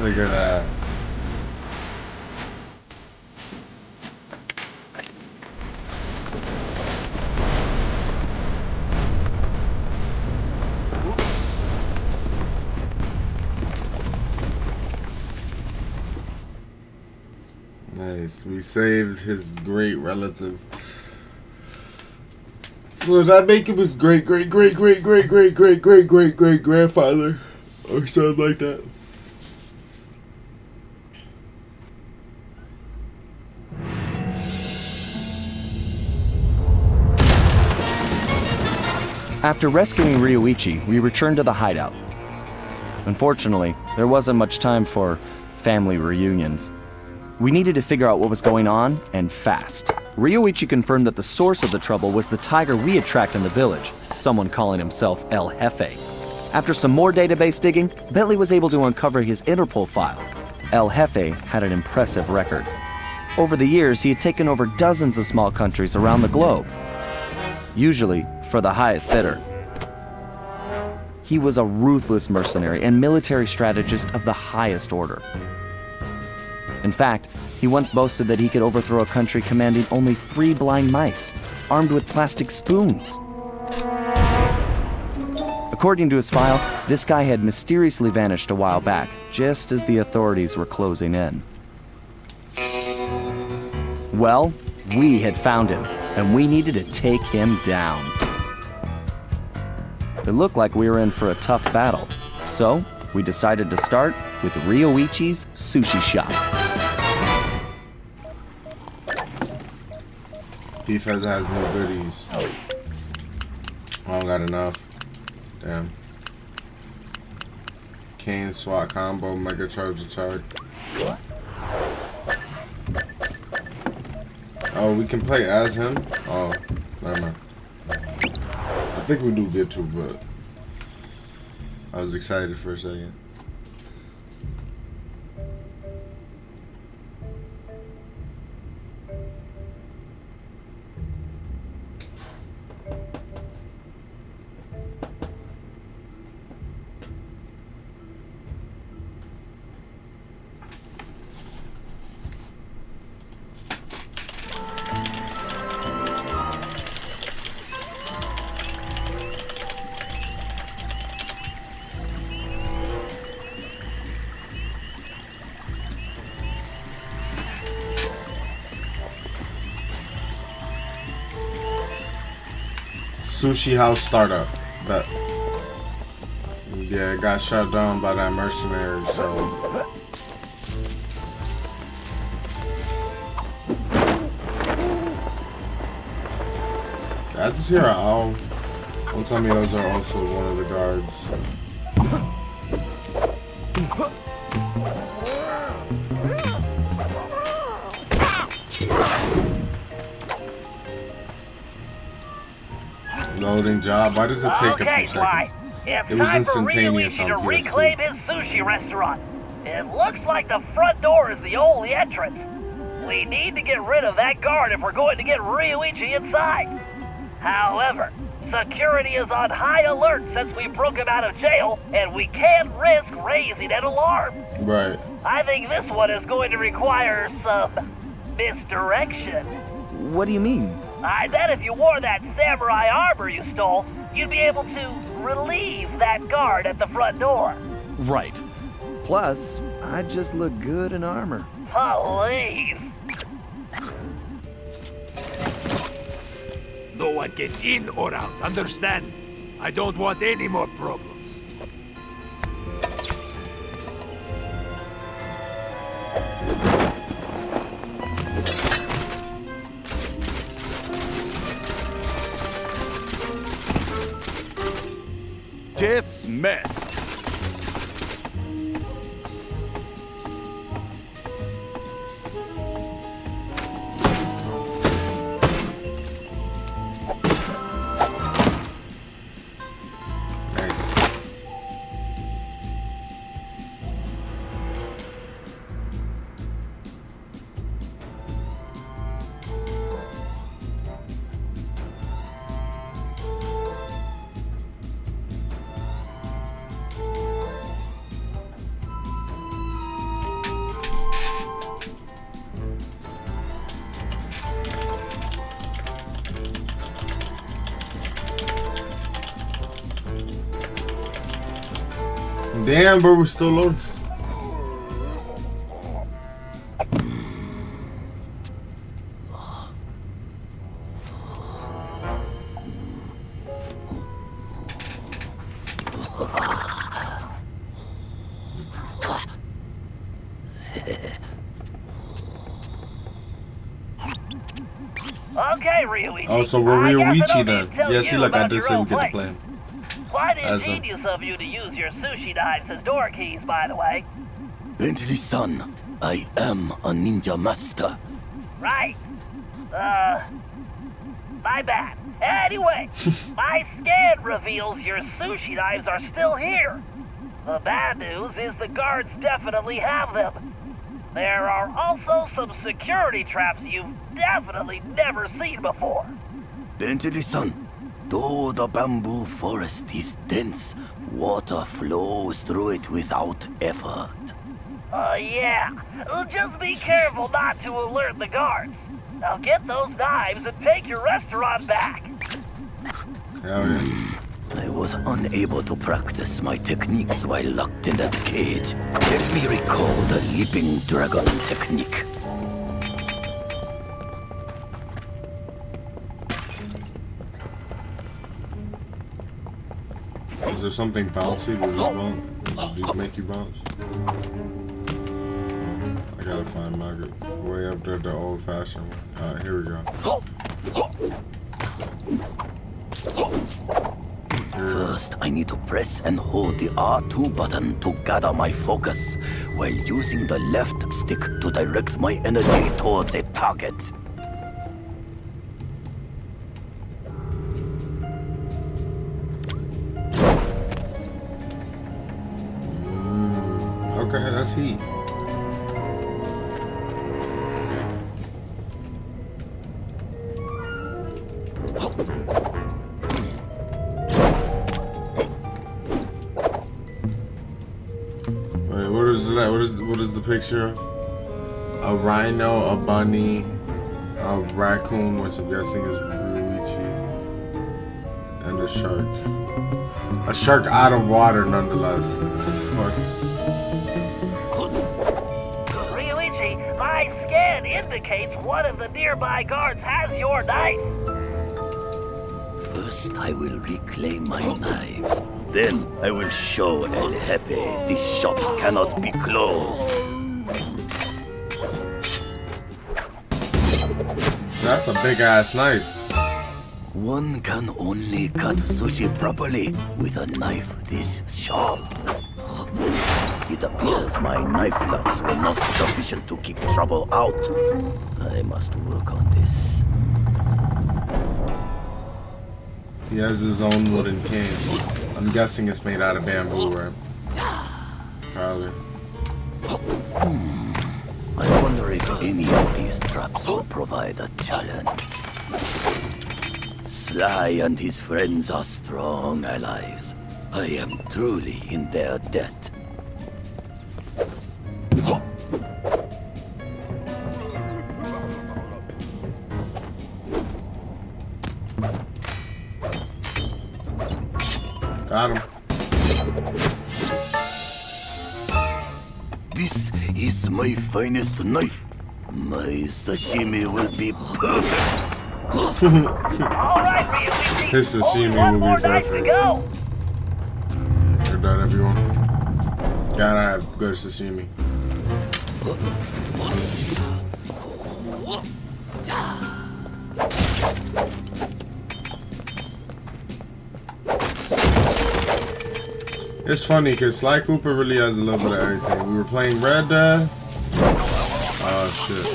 Look at that. Nice. We saved his great relative. So that make him his great grandfather or something like that. After rescuing Ryoichi, we returned to the hideout. Unfortunately, there wasn't much time for family reunions. We needed to figure out what was going on, and fast. Ryoichi confirmed that the source of the trouble was the tiger we had tracked in the village, someone calling himself El Jefe. After some more database digging, Bentley was able to uncover his Interpol file. El Jefe had an impressive record. Over the years, he had taken over dozens of small countries around the globe, usually for the highest bidder. He was a ruthless mercenary and military strategist of the highest order. In fact, he once boasted that he could overthrow a country commanding only 3 blind mice, armed with plastic spoons. According to his file, this guy had mysteriously vanished a while back, just as the authorities were closing in. Well, we had found him, and we needed to take him down. It looked like we were in for a tough battle, so we decided to start with Ryoichi's sushi shop. Thief has no goodies. I don't got enough. Damn. Cane SWAT combo, mega charger charge. Oh, we can play as him? Oh, never mind. I think we do get to, but I was excited for a second. Sushi house startup. But yeah, it got shut down by that mercenary, so I just hear an owl. Don't tell me those are also one of the guards. Loading job. Why does it take a few seconds? It's It was time for instantaneous Ryoichi to on reclaim PS2. his sushi restaurant. It looks like the front door is the only entrance. We need to get rid of that guard if we're going to get Ryoichi inside. However, security is on high alert since we broke him out of jail, and we can't risk raising an alarm. Right. I think this one is going to require some Misdirection. What do you mean? I bet if you wore that samurai armor you stole, you'd be able to relieve that guard at the front door. Right. Plus, I just look good in armor. Please. No one gets in or out, understand? I don't want any more problems. Dismissed. Nice. Damn, bro, we're still loading. Okay, Ryuichi. Oh, so we're I guess I Ryuichi don't then. need to tell Yeah, you see, like I about did your say, we own get to place. play him. Quite As a- ingenious of you to use your sushi knives as door keys, by the way. Bentley-san, I am a ninja master. Right. My bad. Anyway, my scan reveals your sushi knives are still here. The bad news is the guards definitely have them. There are also some security traps you've definitely never seen before. Bentley-san, though the bamboo forest is dense, water flows through it without effort. Yeah. Just be careful not to alert the guards. Now get those knives and take your restaurant back. Hell yeah. I was unable to practice my techniques while locked in that cage. Let me recall the leaping dragon technique. Is there something bouncy? Does this bounce? Does these make you bounce? I gotta find my way up there, the old-fashioned one. Alright, here we go. First, I need to press and hold the R2 button to gather my focus, while using the left stick to direct my energy towards a target. Okay, that's heat. Wait, what is that? What is the picture? A rhino, a bunny, a raccoon, which I'm guessing is Ryuichi, and a shark. A shark out of water, nonetheless. What the fuck? Ryuichi, my scan indicates one of the nearby guards has your knife. First, I will reclaim my knives. Then, I will show El Jefe this shop cannot be closed. That's a big ass knife. One can only cut sushi properly with a knife this sharp. It appears my knife locks were not sufficient to keep trouble out. I must work on this. He has his own wooden cane. I'm guessing it's made out of bamboo, right? Probably. I wonder if any of these traps will provide a challenge. Sly and his friends are strong allies. I am truly in their debt. Got him. This is my finest knife. My sashimi will be perfect. All right, Ryuichi. His sashimi Only one will more be night to perfect. go. Heard that, everyone? Gotta have good sashimi. It's funny because Sly Cooper really has a little bit of everything. We were playing Red Dead. Oh shit.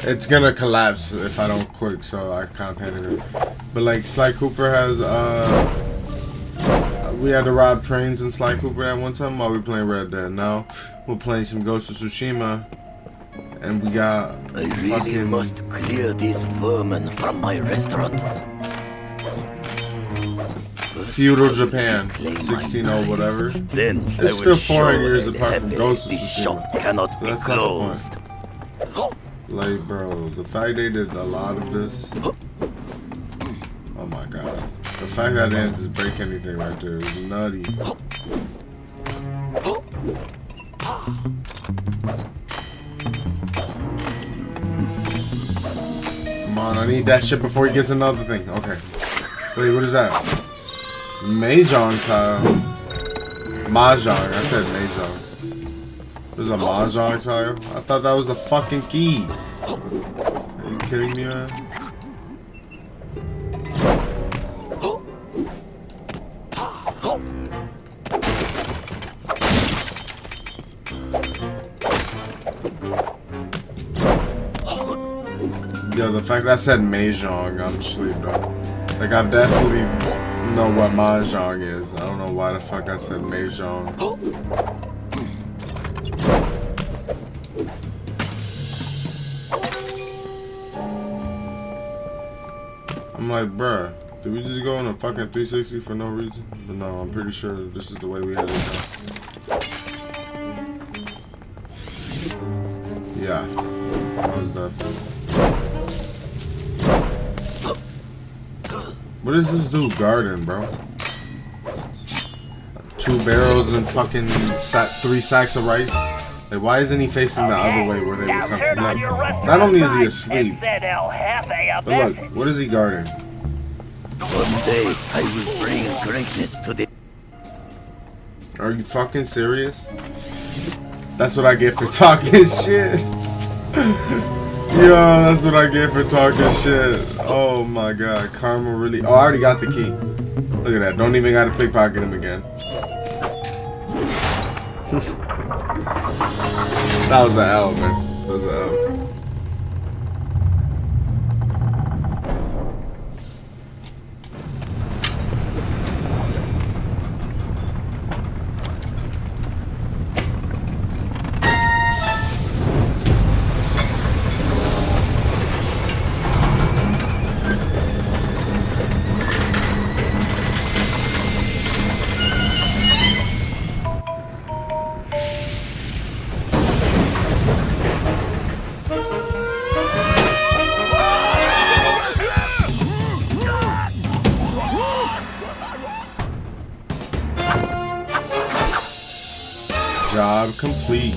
It's gonna collapse if I don't quick, so I can't panic it. But like Sly Cooper has we had to rob trains in Sly Cooper at one time while we were playing Red Dead. Now we're playing some Ghost of Tsushima and we got I really must clear these vermin from my restaurant. feudal Japan, 1600 whatever. Then It's I will still show 400 years I'll apart have from it. Ghost of This Tsushima. shop cannot So be that's not the point. closed. Like, bro, the fact they did a lot of this. Oh my god. The fact that they didn't just break anything right there is nutty. Come on, I need that shit before he gets another thing. Okay. Wait, what is that? Mahjong tile. Mahjong. I said Mahjong. There's a Mahjong tile? I thought that was the fucking key. Are you kidding me, man? Yo, the fact that I said Mahjong, I'm asleep, though. Like, I've definitely know what Mahjong is. I don't know why the fuck I said Mahjong. I'm like, bruh, did we just go on a fucking 360 for no reason? But no, I'm pretty sure this is the way we had it done. Yeah, that was definitely. What is this dude guarding, bro? 2 barrels and fucking 3 sacks of rice? Like, why isn't he facing the other way where they would come from? Like, not only is he asleep, but look, what is he guarding? One day I will bring greatness to the... Are you fucking serious? That's what I get for talking shit. Yo, that's what I get for talking shit. Oh my god, karma really... Oh, I already got the key. Look at that, don't even gotta pickpocket him again. That was an L, man. That was an L. Job complete.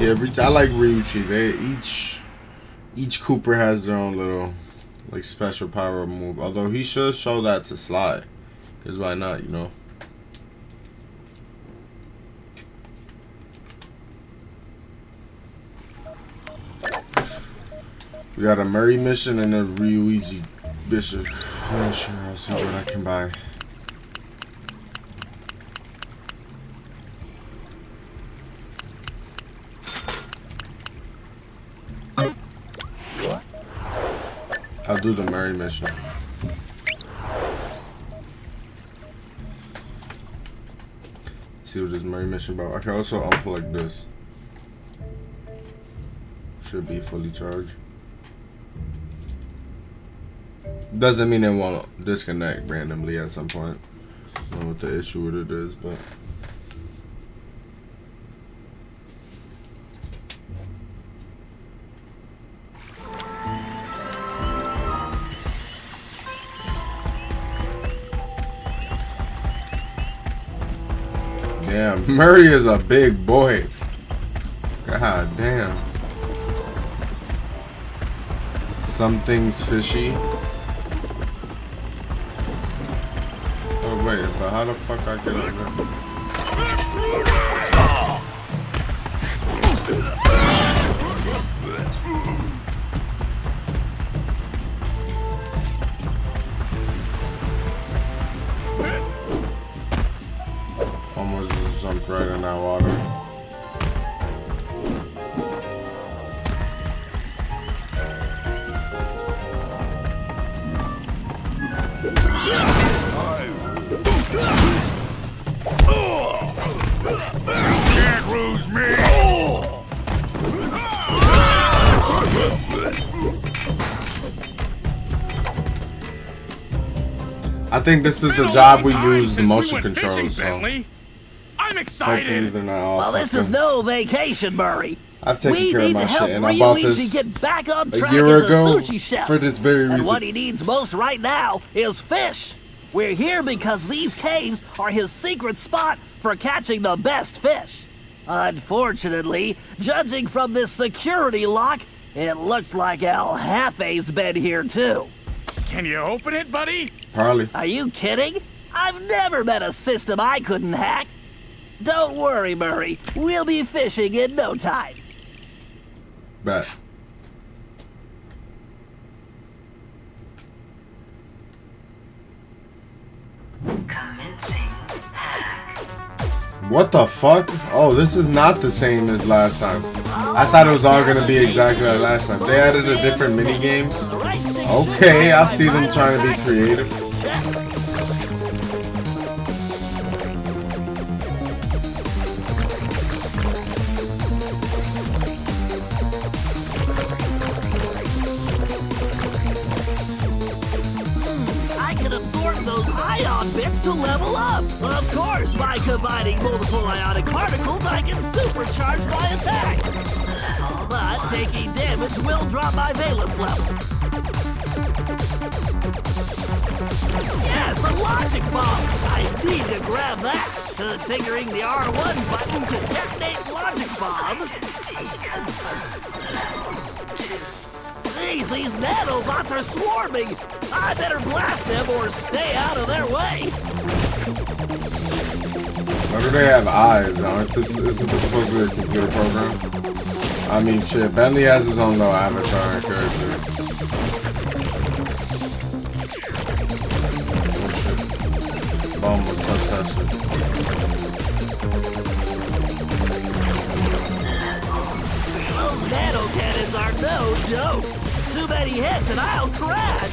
Yeah, I like Ryuichi. They each Cooper has their own little like special power move. Although he should show that to Sly, cause why not? You know. We got a Murray mission and a Ryuichi Bishop. Yeah, sure. I'll see what I can buy. I'll do the Murray mission. See what this Murray mission about. I can also unplug this. Should be fully charged. Doesn't mean it won't disconnect randomly at some point. I don't know what the issue with it is, but. Yeah, Murray is a big boy. God damn. Something's fishy. Oh wait, but how the fuck I get over there? Almost just jumped right in that water. Can't lose me! I think this is the job we use the motion controls, so I'm hopefully excited. they're not all Well, this is fucking- no vacation, Murray. I've taken We care of need my to shit, help and I bought Ryuichi this get back on a track year as a ago sushi chef. for this very And reason. what he needs most right now is fish. We're here because these caves are his secret spot for catching the best fish. Unfortunately, judging from this security lock, it looks like El Jefe's been here too. Can you open it, buddy? Probably. Are you kidding? I've never met a system I couldn't hack. Don't worry, Murray. We'll be fishing in no time. Bet. Commencing hack. What the fuck? Oh, this is not the same as last time. I thought it was all gonna be exactly like last time. They added a different mini game. Okay, I see them trying to be creative. I can absorb those ion bits to level up. Of course, by combining multiple ionic particles, I can supercharge my attack. But taking damage will drop my valence level. Yes, a logic bomb. I need to grab that. Configuring the R1 button to detonate logic bombs. Jeez, these nanobots are swarming. I better blast them or stay out of their way. Why do they have eyes? Isn't this supposed to be a computer program? I mean, shit. Bentley has his own little avatar and character. Oh shit! Almost touched that shit. Those nano cannons are no joke. Too many hits and I'll crash.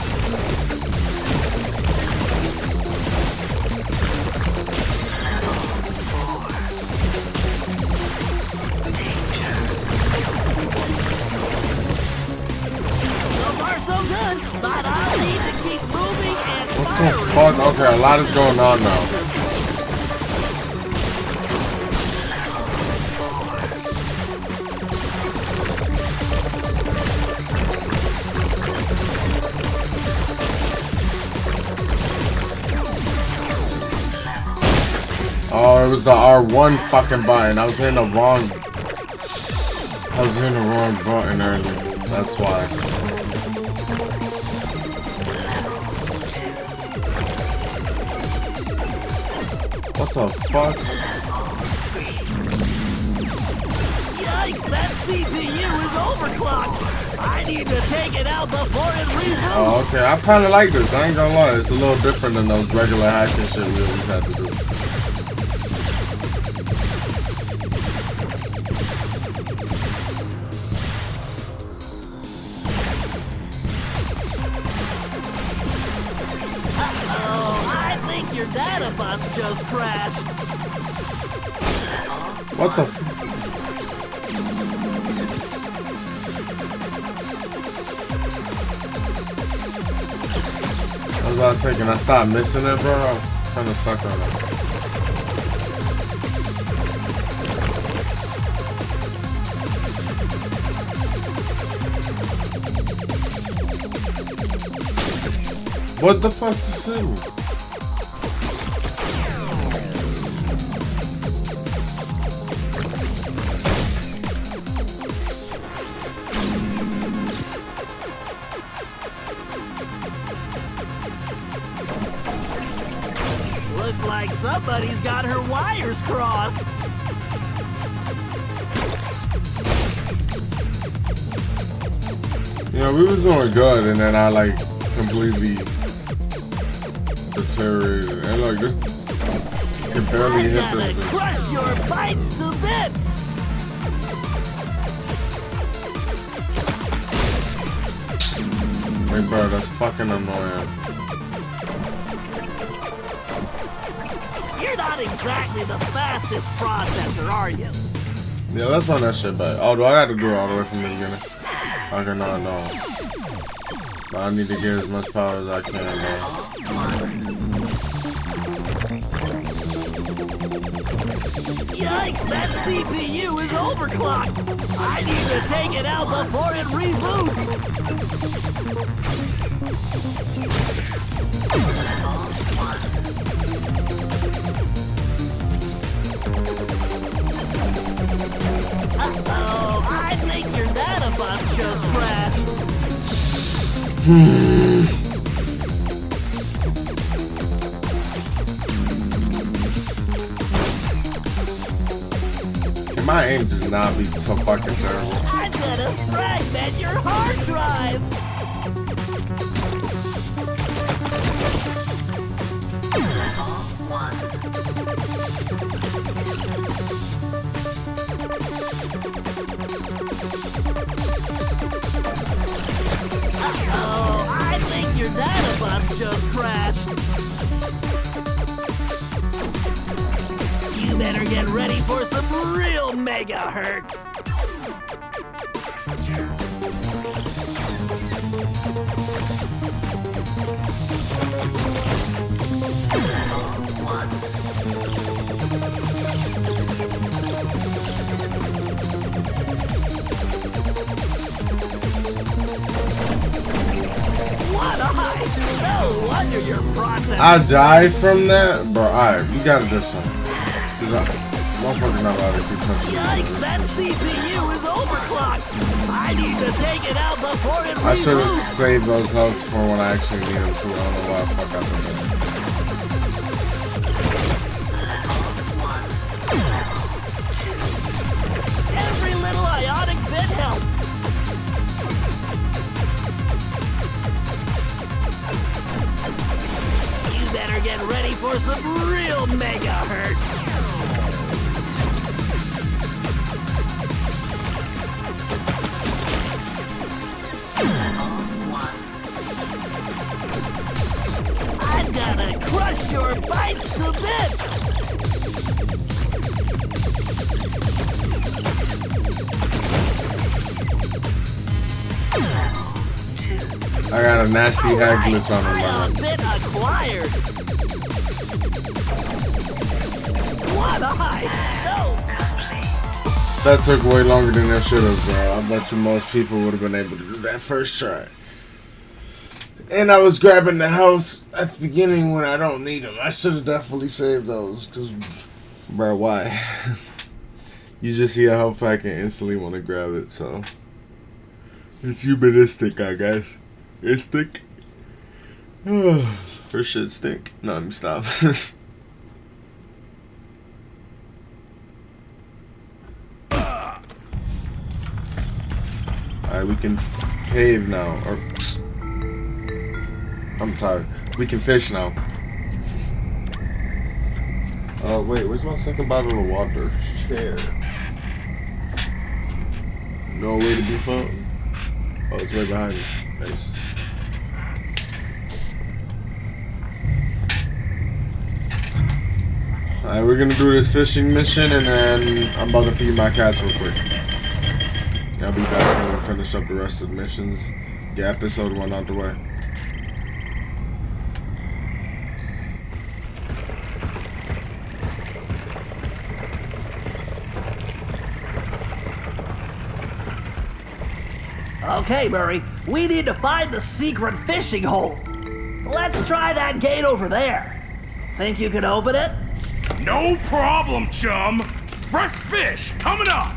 So far so good, but I'll need to keep moving and What the firing. fuck? Okay, a lot is going on now. Oh, it was the R1 fucking button. I was hitting the wrong button earlier. That's why. What the fuck? Yikes, that CPU is overclocked. I need to take it out before it reboots. Oh, okay. I kind of like this. I ain't gonna lie. It's a little different than those regular hacking shit we always had to do. I think your data bus just crashed. What the? I was about to say, can I stop missing it, bro? I'm kind of suck on it. What the fuck is this? Somebody's got her wires crossed. You know, we was doing good, and then I like completely deteriorated. And like this, can barely hit I'm gonna this. crush your bites to bits. Hey, bro, that's fucking annoying. You're not exactly the fastest processor, are you? Yeah, let's run that shit back. Oh, do I gotta do it all the way from the beginning? Okay, no. But I need to get as much power as I can, though. Yikes, that CPU is overclocked. I need to take it out before it reboots. Uh-oh, I think your data bus just crashed. Can my aim does not be so fucking terrible. I'm gonna fragment your hard drive. Uh-oh, I think your data bus just crashed. You better get ready for some real megahertz. What a heist! No wonder your process. I died from that? Bro, alright, you gotta do something. Motherfucker not allowed to keep touching Yikes, that CPU is overclocked. I need to take it out before it I should reboots. have saved those healths for when I actually need them to. I don't know why the fuck I did that. Every little ionic bit helps. You better get ready for some real megahertz. I'm gonna crush your bites to bits. I got a nasty hack glitch on him, A man. bit acquired. What a heist! No. That took way longer than that should have, bro. I bet you most people would have been able to do that first try. And I was grabbing the house at the beginning when I don't need them. I should have definitely saved those, cause, bro, why? You just see a health pack and instantly want to grab it, so it's humanistic, I guess. It's stick. Her shit stink. No, let me stop. Alright, we can cave now. Or I'm tired. We can fish now. Oh, wait, where's my second bottle of water? Chair. No way to be found. Oh, it's right behind me. Nice. Alright, we're gonna do this fishing mission and then I'm about to feed my cats real quick. I'll be back when we finish up the rest of the missions. Get episode 1 out the way. Okay, Murray, we need to find the secret fishing hole. Let's try that gate over there. Think you can open it? No problem, chum. Fresh fish coming up.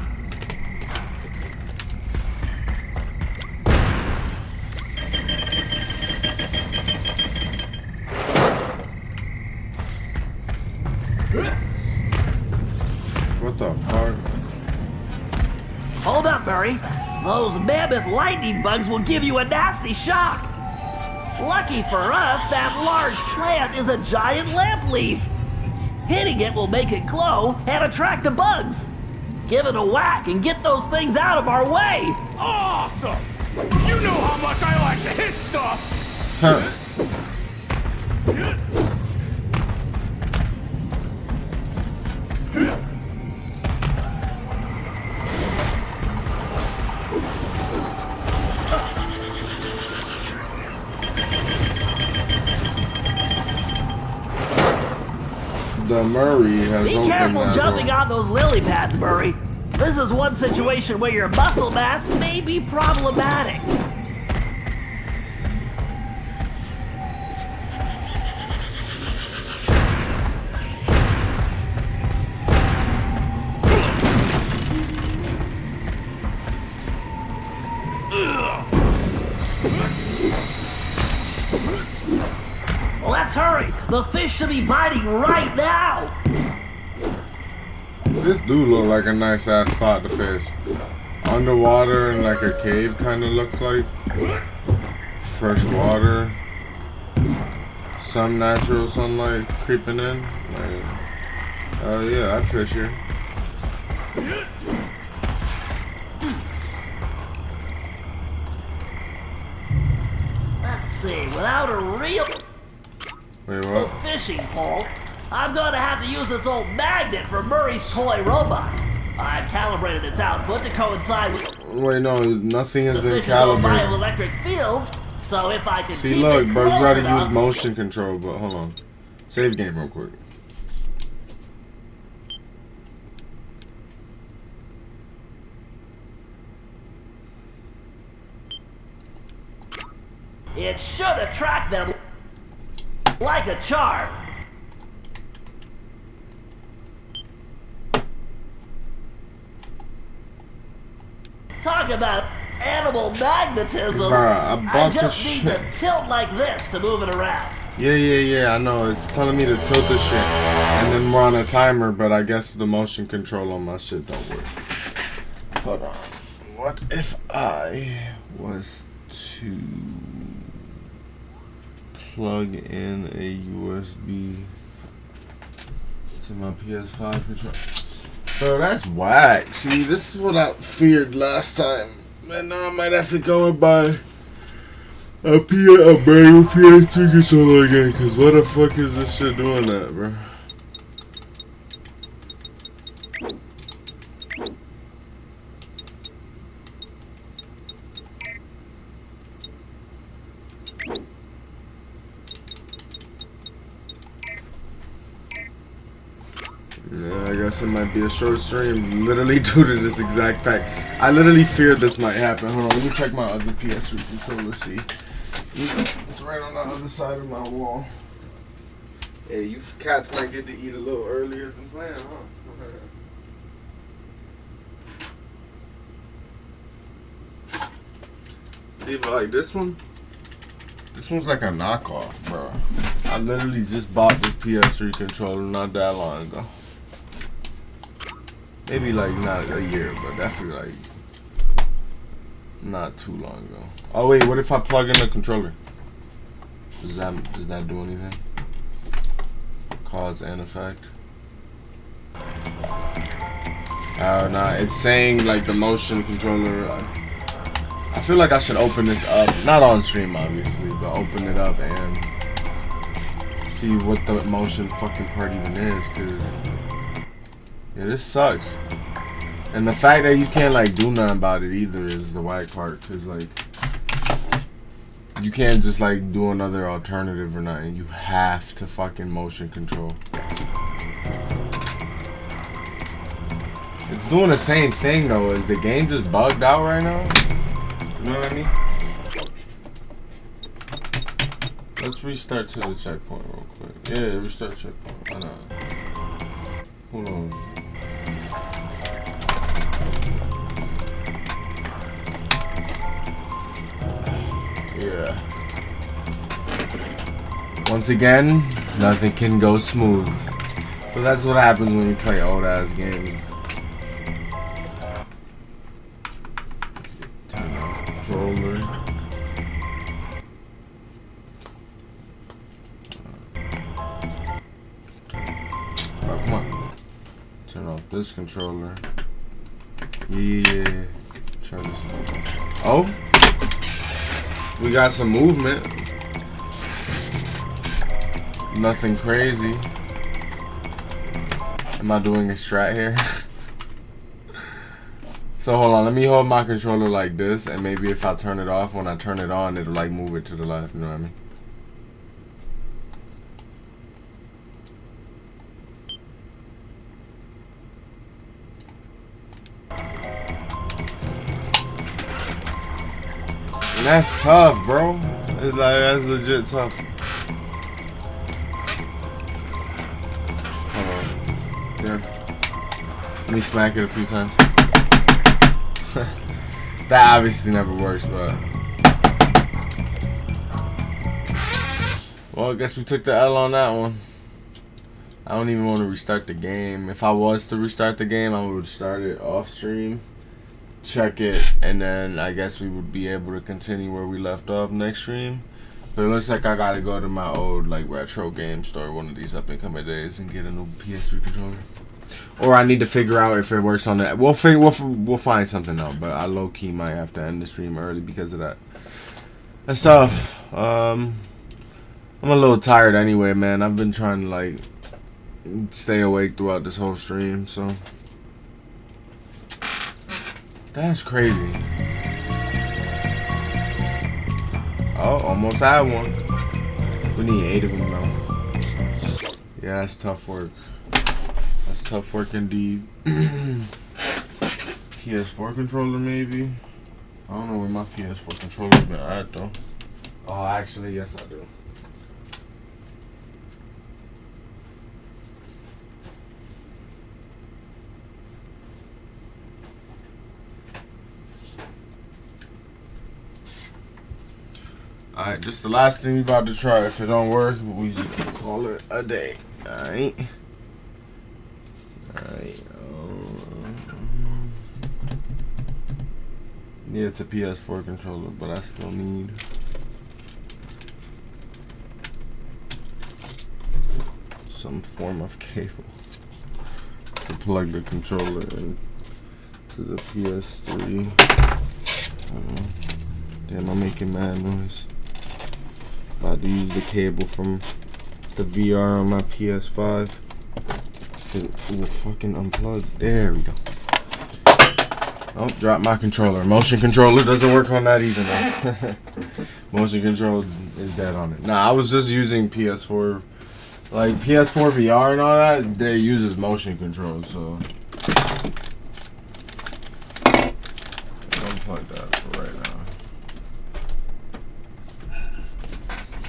up, Murray. Those mammoth lightning bugs will give you a nasty shock. Lucky for us, that large plant is a giant lamp leaf. Hitting it will make it glow and attract the bugs. Give it a whack and get those things out of our way. Awesome! You know how much I like to hit stuff! Huh. The Murray has Be opened careful that jumping door. on those lily pads, Murray. This is one situation where your muscle mass may be problematic. Let's hurry! The fish should be biting right now! This do look like a nice ass spot to fish. Underwater and like a cave kind of look like. Fresh water. Some natural sunlight creeping in. Like, yeah, I'd fish here. Let's see, without a real Wait, what? fishing pole, I'm gonna have to use this old magnet for Murray's toy robot. I've calibrated its output to coincide with Wait, no, nothing has the been fish's own calibrated. bioelectric fields, so if I can See, keep look, it bro, you close gotta enough, use motion control, but hold on. Save game real quick. it should attract them like a charm. Talk about animal magnetism. Bruh, I I bought just this need shit. to tilt like this to move it around. Yeah, I know. It's telling me to tilt the shit. And then we're on a timer, but I guess the motion control on my shit don't work. Hold on. What if I was to plug in a USB to my PS5 controller? Bro, that's whack. See, this is what I feared last time. And now I might have to go and buy a brand new PS3 controller again, cause what the fuck is this shit doing that, bro? Yeah, I guess it might be a short stream, literally due to this exact fact. I literally feared this might happen. Hold on, let me check my other PS3 controller, see. It's right on the other side of my wall. Yeah, you cats might get to eat a little earlier than planned, huh? See, but like this one's like a knockoff, bro. I literally just bought this PS3 controller not that long ago. Maybe like not a year, but definitely like not too long ago. Oh wait, what if I plug in the controller? Does that do anything? Cause and effect? Oh nah, it's saying like the motion controller. I feel like I should open this up, not on stream obviously, but open it up and see what the motion fucking part even is, cause yeah, this sucks. And the fact that you can't like do nothing about it either is the whack part, cause like you can't just like do another alternative or nothing. You have to fucking motion control. It's doing the same thing though. Is the game just bugged out right now? You know what I mean? Let's restart to the checkpoint real quick. Yeah, restart checkpoint. Why not? Hold on. Yeah. Once again, nothing can go smooth. But that's what happens when you play old ass games. controller. Oh, come on. Turn off this controller. Yeah. Try this one. Oh. We got some movement. Nothing crazy. Am I doing a strat here? So hold on, let me hold my controller like this, and maybe if I turn it off, when I turn it on, it'll like move it to the left, you know what I mean? And that's tough, bro. It's like, that's legit tough. Hold on. Yeah. Let me smack it a few times. That obviously never works, but well, I guess we took the L on that one. I don't even want to restart the game. If I was to restart the game, I would start it off stream, check it, and then I guess we would be able to continue where we left off next stream. But it looks like I gotta go to my old like retro game store one of these up and coming days and get a new PS3 controller. Or I need to figure out if it works on that. We'll find something out. But I low key might have to end the stream early because of that. That's tough. I'm a little tired anyway, man. I've been trying to like stay awake throughout this whole stream, so that's crazy. Oh, almost had one. We need 8 of them now. Yeah, that's tough work. That's tough work indeed. PS4 controller maybe. I don't know where my PS4 controller's been at though. Oh, actually, yes I do. Alright, just the last thing we about to try. If it don't work, we just call it a day. Alright. Alright. Yeah, it's a PS4 controller, but I still need some form of cable to plug the controller in to the PS3. Damn, I'm making mad noise. About to use the cable from the VR on my PS5. It will fucking unplug. There we go. Oh, drop my controller. Motion controller doesn't work on that either, though. Motion control is dead on it. Nah, I was just using PS4. Like, PS4 VR and all that, they uses motion control, so. Unplug that for right now.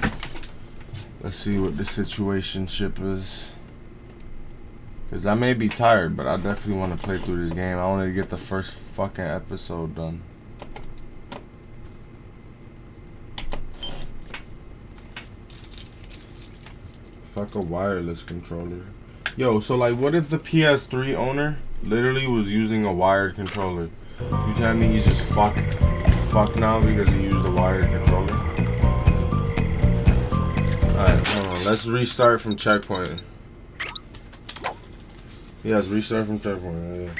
Let's see what the situationship is. Because I may be tired, but I definitely want to play through this game. I wanted to get the first fucking episode done. Fuck a wireless controller. Yo, so like what if the PS3 owner literally was using a wired controller? You tell me he's just fucked now because he used a wired controller? Alright, hold on. Let's restart from checkpoint. Yes, restart from checkpoint. Yeah.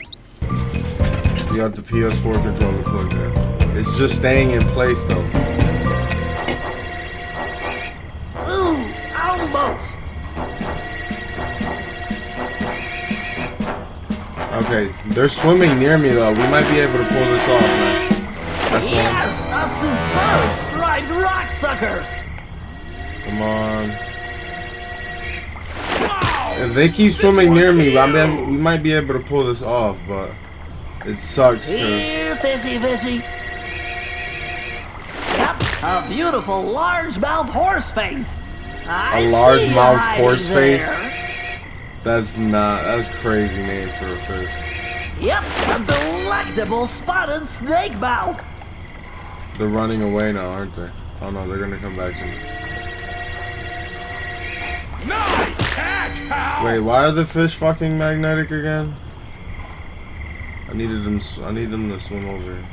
You got the PS4 controller plugged in. It's just staying in place though. Ooh, almost. Okay, they're swimming near me though. We might be able to pull this off, man. That's Yes, a superb striped rock sucker. Come on. If they keep swimming near me, we might be able to pull this off, but it sucks. Here, fishy, fishy. Yep, a beautiful largemouth horse face. A largemouth horse face? That's crazy name for a fish. Yep, a delectable spotted snake mouth. They're running away now, aren't they? Oh no, they're gonna come back to me. Nice catch, pal! Wait, why are the fish fucking magnetic again? I need them to swim over here.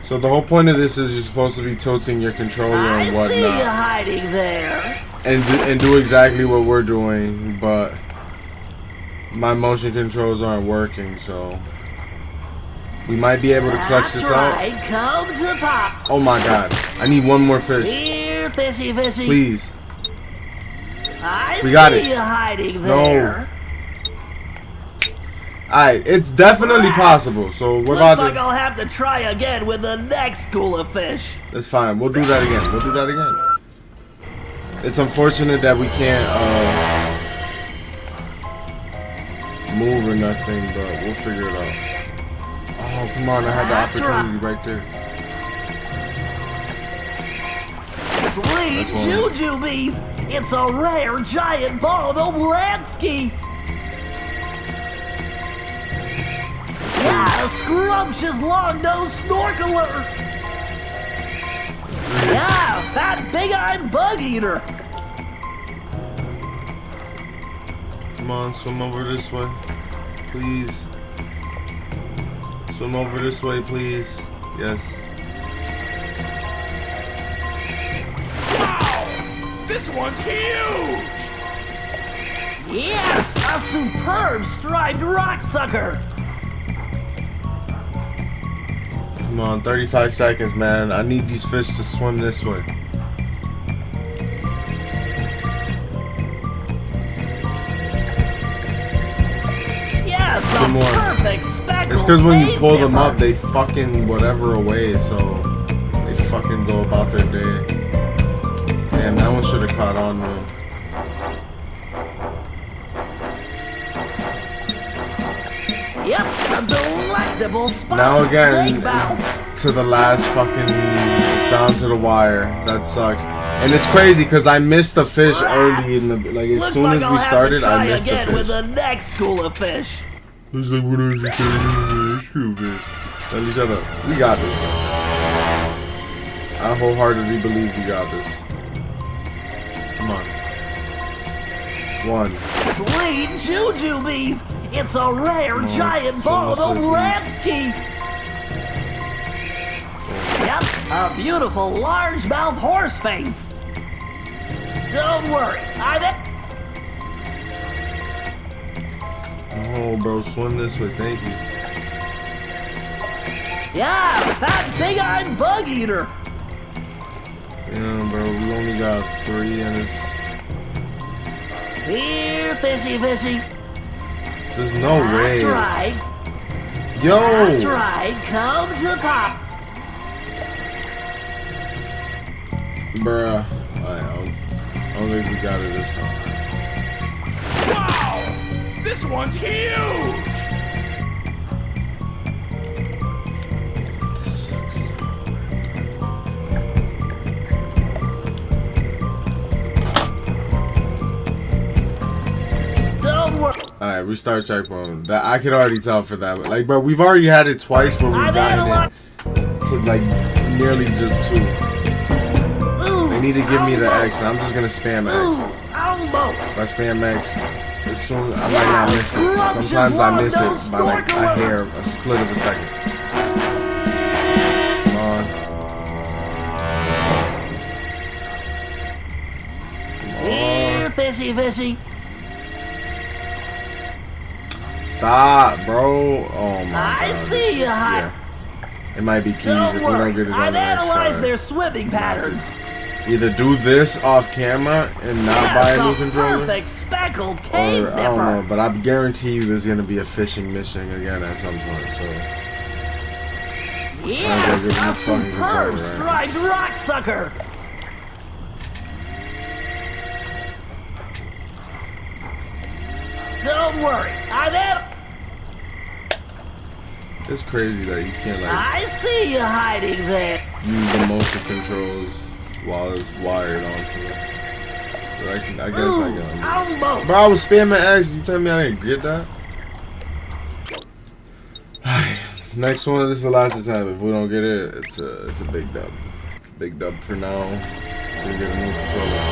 So the whole point of this is you're supposed to be tilting your controller and I see you whatnot, hiding there. and do exactly what we're doing, but my motion controls aren't working, so we might be able to clutch this out. Right, come to pop. Oh my god, I need one more fish, Here, fishy, fishy. please. We got see it. you hiding No. there. Alright, it's definitely possible, so we're Looks about like to. I'll have to try again with the next school of fish. That's fine. We'll do that again. We'll do that again. It's unfortunate that we can't move or nothing, but we'll figure it out. Oh, come on. I had the That's opportunity right there. Sweet That's one. jujubes! It's a rare giant ball of Oblansky! Yeah, a scrumptious long-nosed snorkeler! Yeah, a fat big-eyed bug eater! Come on, swim over this way. Please. Swim over this way, please. Yes. Wow! This one's huge! Yes, a superb striped rocksucker! Come on, 35 seconds, man. I need these fish to swim this way. Yes, a Good more. perfect speckled It's because when you cave pull them dipper. up, they fucking whatever away, so they fucking go about their day. Damn, that one should have caught on to him. Yep, a delectable spot. Now again, Snake bounce. to the last fucking, it's down to the wire. That sucks. And it's crazy because I missed the fish early in the, like as Looks soon like as I'll we have started, to try I missed the again fish. with the next school of fish. It's like, what is it? Screw fish. Let me shut up. We got this, bro. I wholeheartedly believe we got this. Come on. One. Sweet jujubes! It's a rare giant ball of Oblansky! Yep, a beautiful largemouth horse face! Don't worry, Oh, bro, swim this way. Thank you. Yeah, fat big-eyed bug eater! Yeah, bro, we only got 3 and it's... Here, fishy, fishy! There's no way. That's right, Yo! that's right, come to pop! Bruh. I don't think we got it this time. Wow! This one's huge! This sucks. Don't worry, Alright, restart checkpoint. That I could already tell for that. But, like, bro, we've already had it twice where we've I've gotten had it to, like, nearly just 2. They need to give me the X, and I'm just gonna spam X. almost! If I spam X, as soon I might not miss it. Sometimes I miss it by like a hair, a split of a second. Come on. Here, fishy, fishy! Stop, bro. Oh my god. I see you, Yeah. It might be keys Don't if we don't worry, get it on I've the next analyzed try. their swimming patterns. Either do this off camera and not buy a new controller, perfect speckled cave or I don't know. dipper. But I guarantee you there's gonna be a fishing mission again at some point. So Yes, give me a this fucking superb controller, striped rocksucker. Don't worry, it's crazy that you can't like I see you hiding there. use the motion controls while it's wired onto it. But I guess I can. Almost. Bro, I was spamming X. You tell me I didn't get that? Next one. This is the last time. If we don't get it, it's a big dub. Big dub for now. So we get a new controller.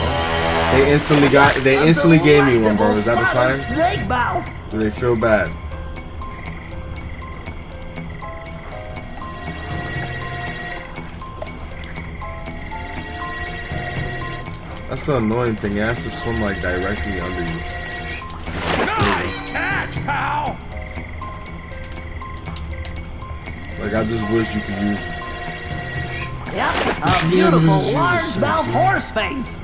They instantly gave me one, bro. Is that a sign? Snake mouth. Do they feel bad? That's the annoying thing. It has to swim like directly under you. Nice catch, pal! Like, I just wish you could use. Yep, a should be able to beautiful just use a largemouth swimsuit. horse face.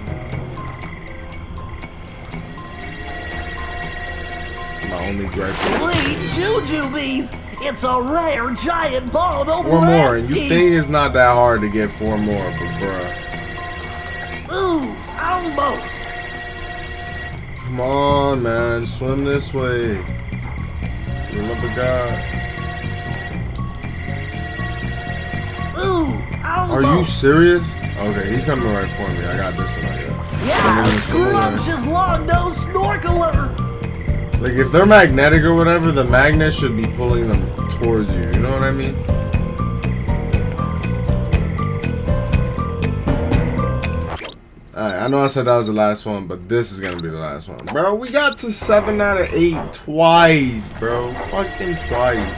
It's my only gripe. Sweet jujubes! It's a rare giant ball of 4 more, and you Lansky. think it's not that hard to get 4 more, but bruh. Ooh, almost. Come on, man. Swim this way. For the love of God. Ooh, Are almost. you serious? Okay, he's coming right for me. I got this one, I guess. Yeah, Look at this one over there. scrumptious long-nosed snorkeler. Like, if they're magnetic or whatever, the magnet should be pulling them towards you. You know what I mean? Alright, I know I said that was the last one, but this is gonna be the last one. Bro, we got to 7 out of 8 twice, bro. Fucking twice.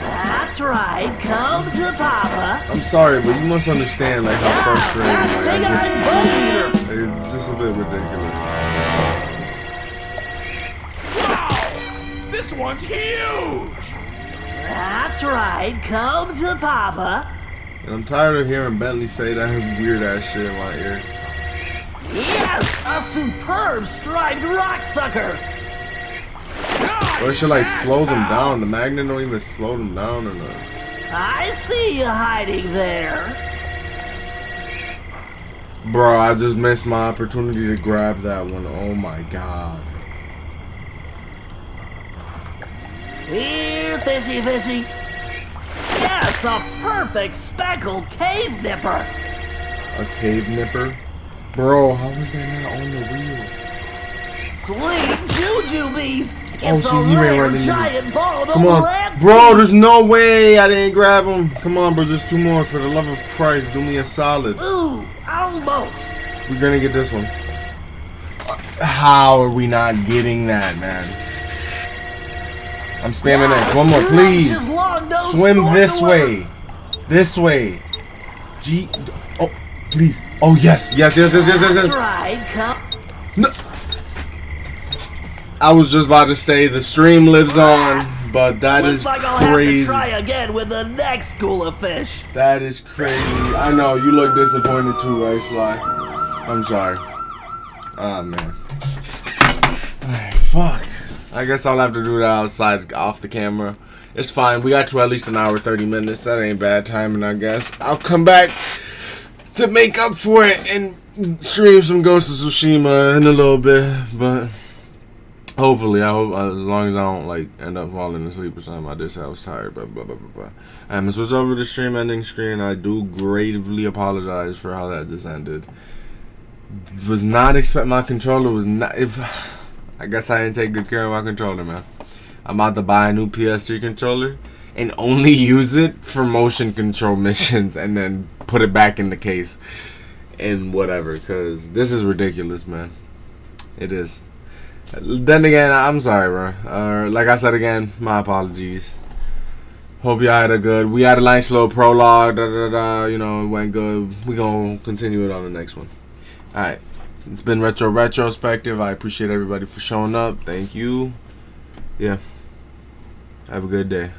That's right, come to Papa. I'm sorry, but you must understand, like, how frustrating. That's Like, big I eyed bug eater. get, it's just a bit ridiculous. Wow! This one's huge! That's right, come to Papa. And I'm tired of hearing Bentley say that weird ass shit in my ear. Yes, a superb striped rock sucker. Or it should, like, slow them down. The magnet don't even slow them down or nothing. I see you hiding there. Bro, I just missed my opportunity to grab that one. Oh my god. Here, fishy, fishy. Yes, a perfect speckled cave nipper. A cave nipper? Bro, how was that not on the wheel? Sweet jujubes. Oh, It's see, a he ran rare right into me. giant ball of Come on. Lansky. Bro, there's no way I didn't grab him. Come on, bro, just 2 more. For the love of Christ, do me a solid. Ooh, almost. We're gonna get this one. How are we not getting that, man? I'm spamming it. One more, please. Swim this way. This way. Oh, please. Oh, yes. Yes, yes, yes, yes, yes, yes. Right, come. No. I was just about to say the stream lives on, but that Looks is like I'll have to crazy. try again with the next school of fish. That is crazy. I know, you look disappointed too, right, Sly? I'm sorry. Ah, man. Alright, fuck. I guess I'll have to do that outside, off the camera. It's fine. We got to at least an hour, 30 minutes. That ain't bad timing, I guess. I'll come back to make up for it and stream some Ghost of Tsushima in a little bit, but hopefully, I hope, as long as I don't, like, end up falling asleep or something. I did say I was tired, blah, blah, blah, blah, blah. I'm gonna switch over to stream ending screen. I do gravely apologize for how that just ended. Was not expect my controller was not, I guess I didn't take good care of my controller, man. I'm about to buy a new PS3 controller and only use it for motion control missions and then put it back in the case and whatever, because this is ridiculous, man. It is. Then again, I'm sorry, bro. Like I said again, my apologies. Hope y'all had a good. We had a nice little prologue. You know, it went good. We gonna continue it on the next one. All right. It's been retrospective. I appreciate everybody for showing up. Thank you. Yeah. Have a good day.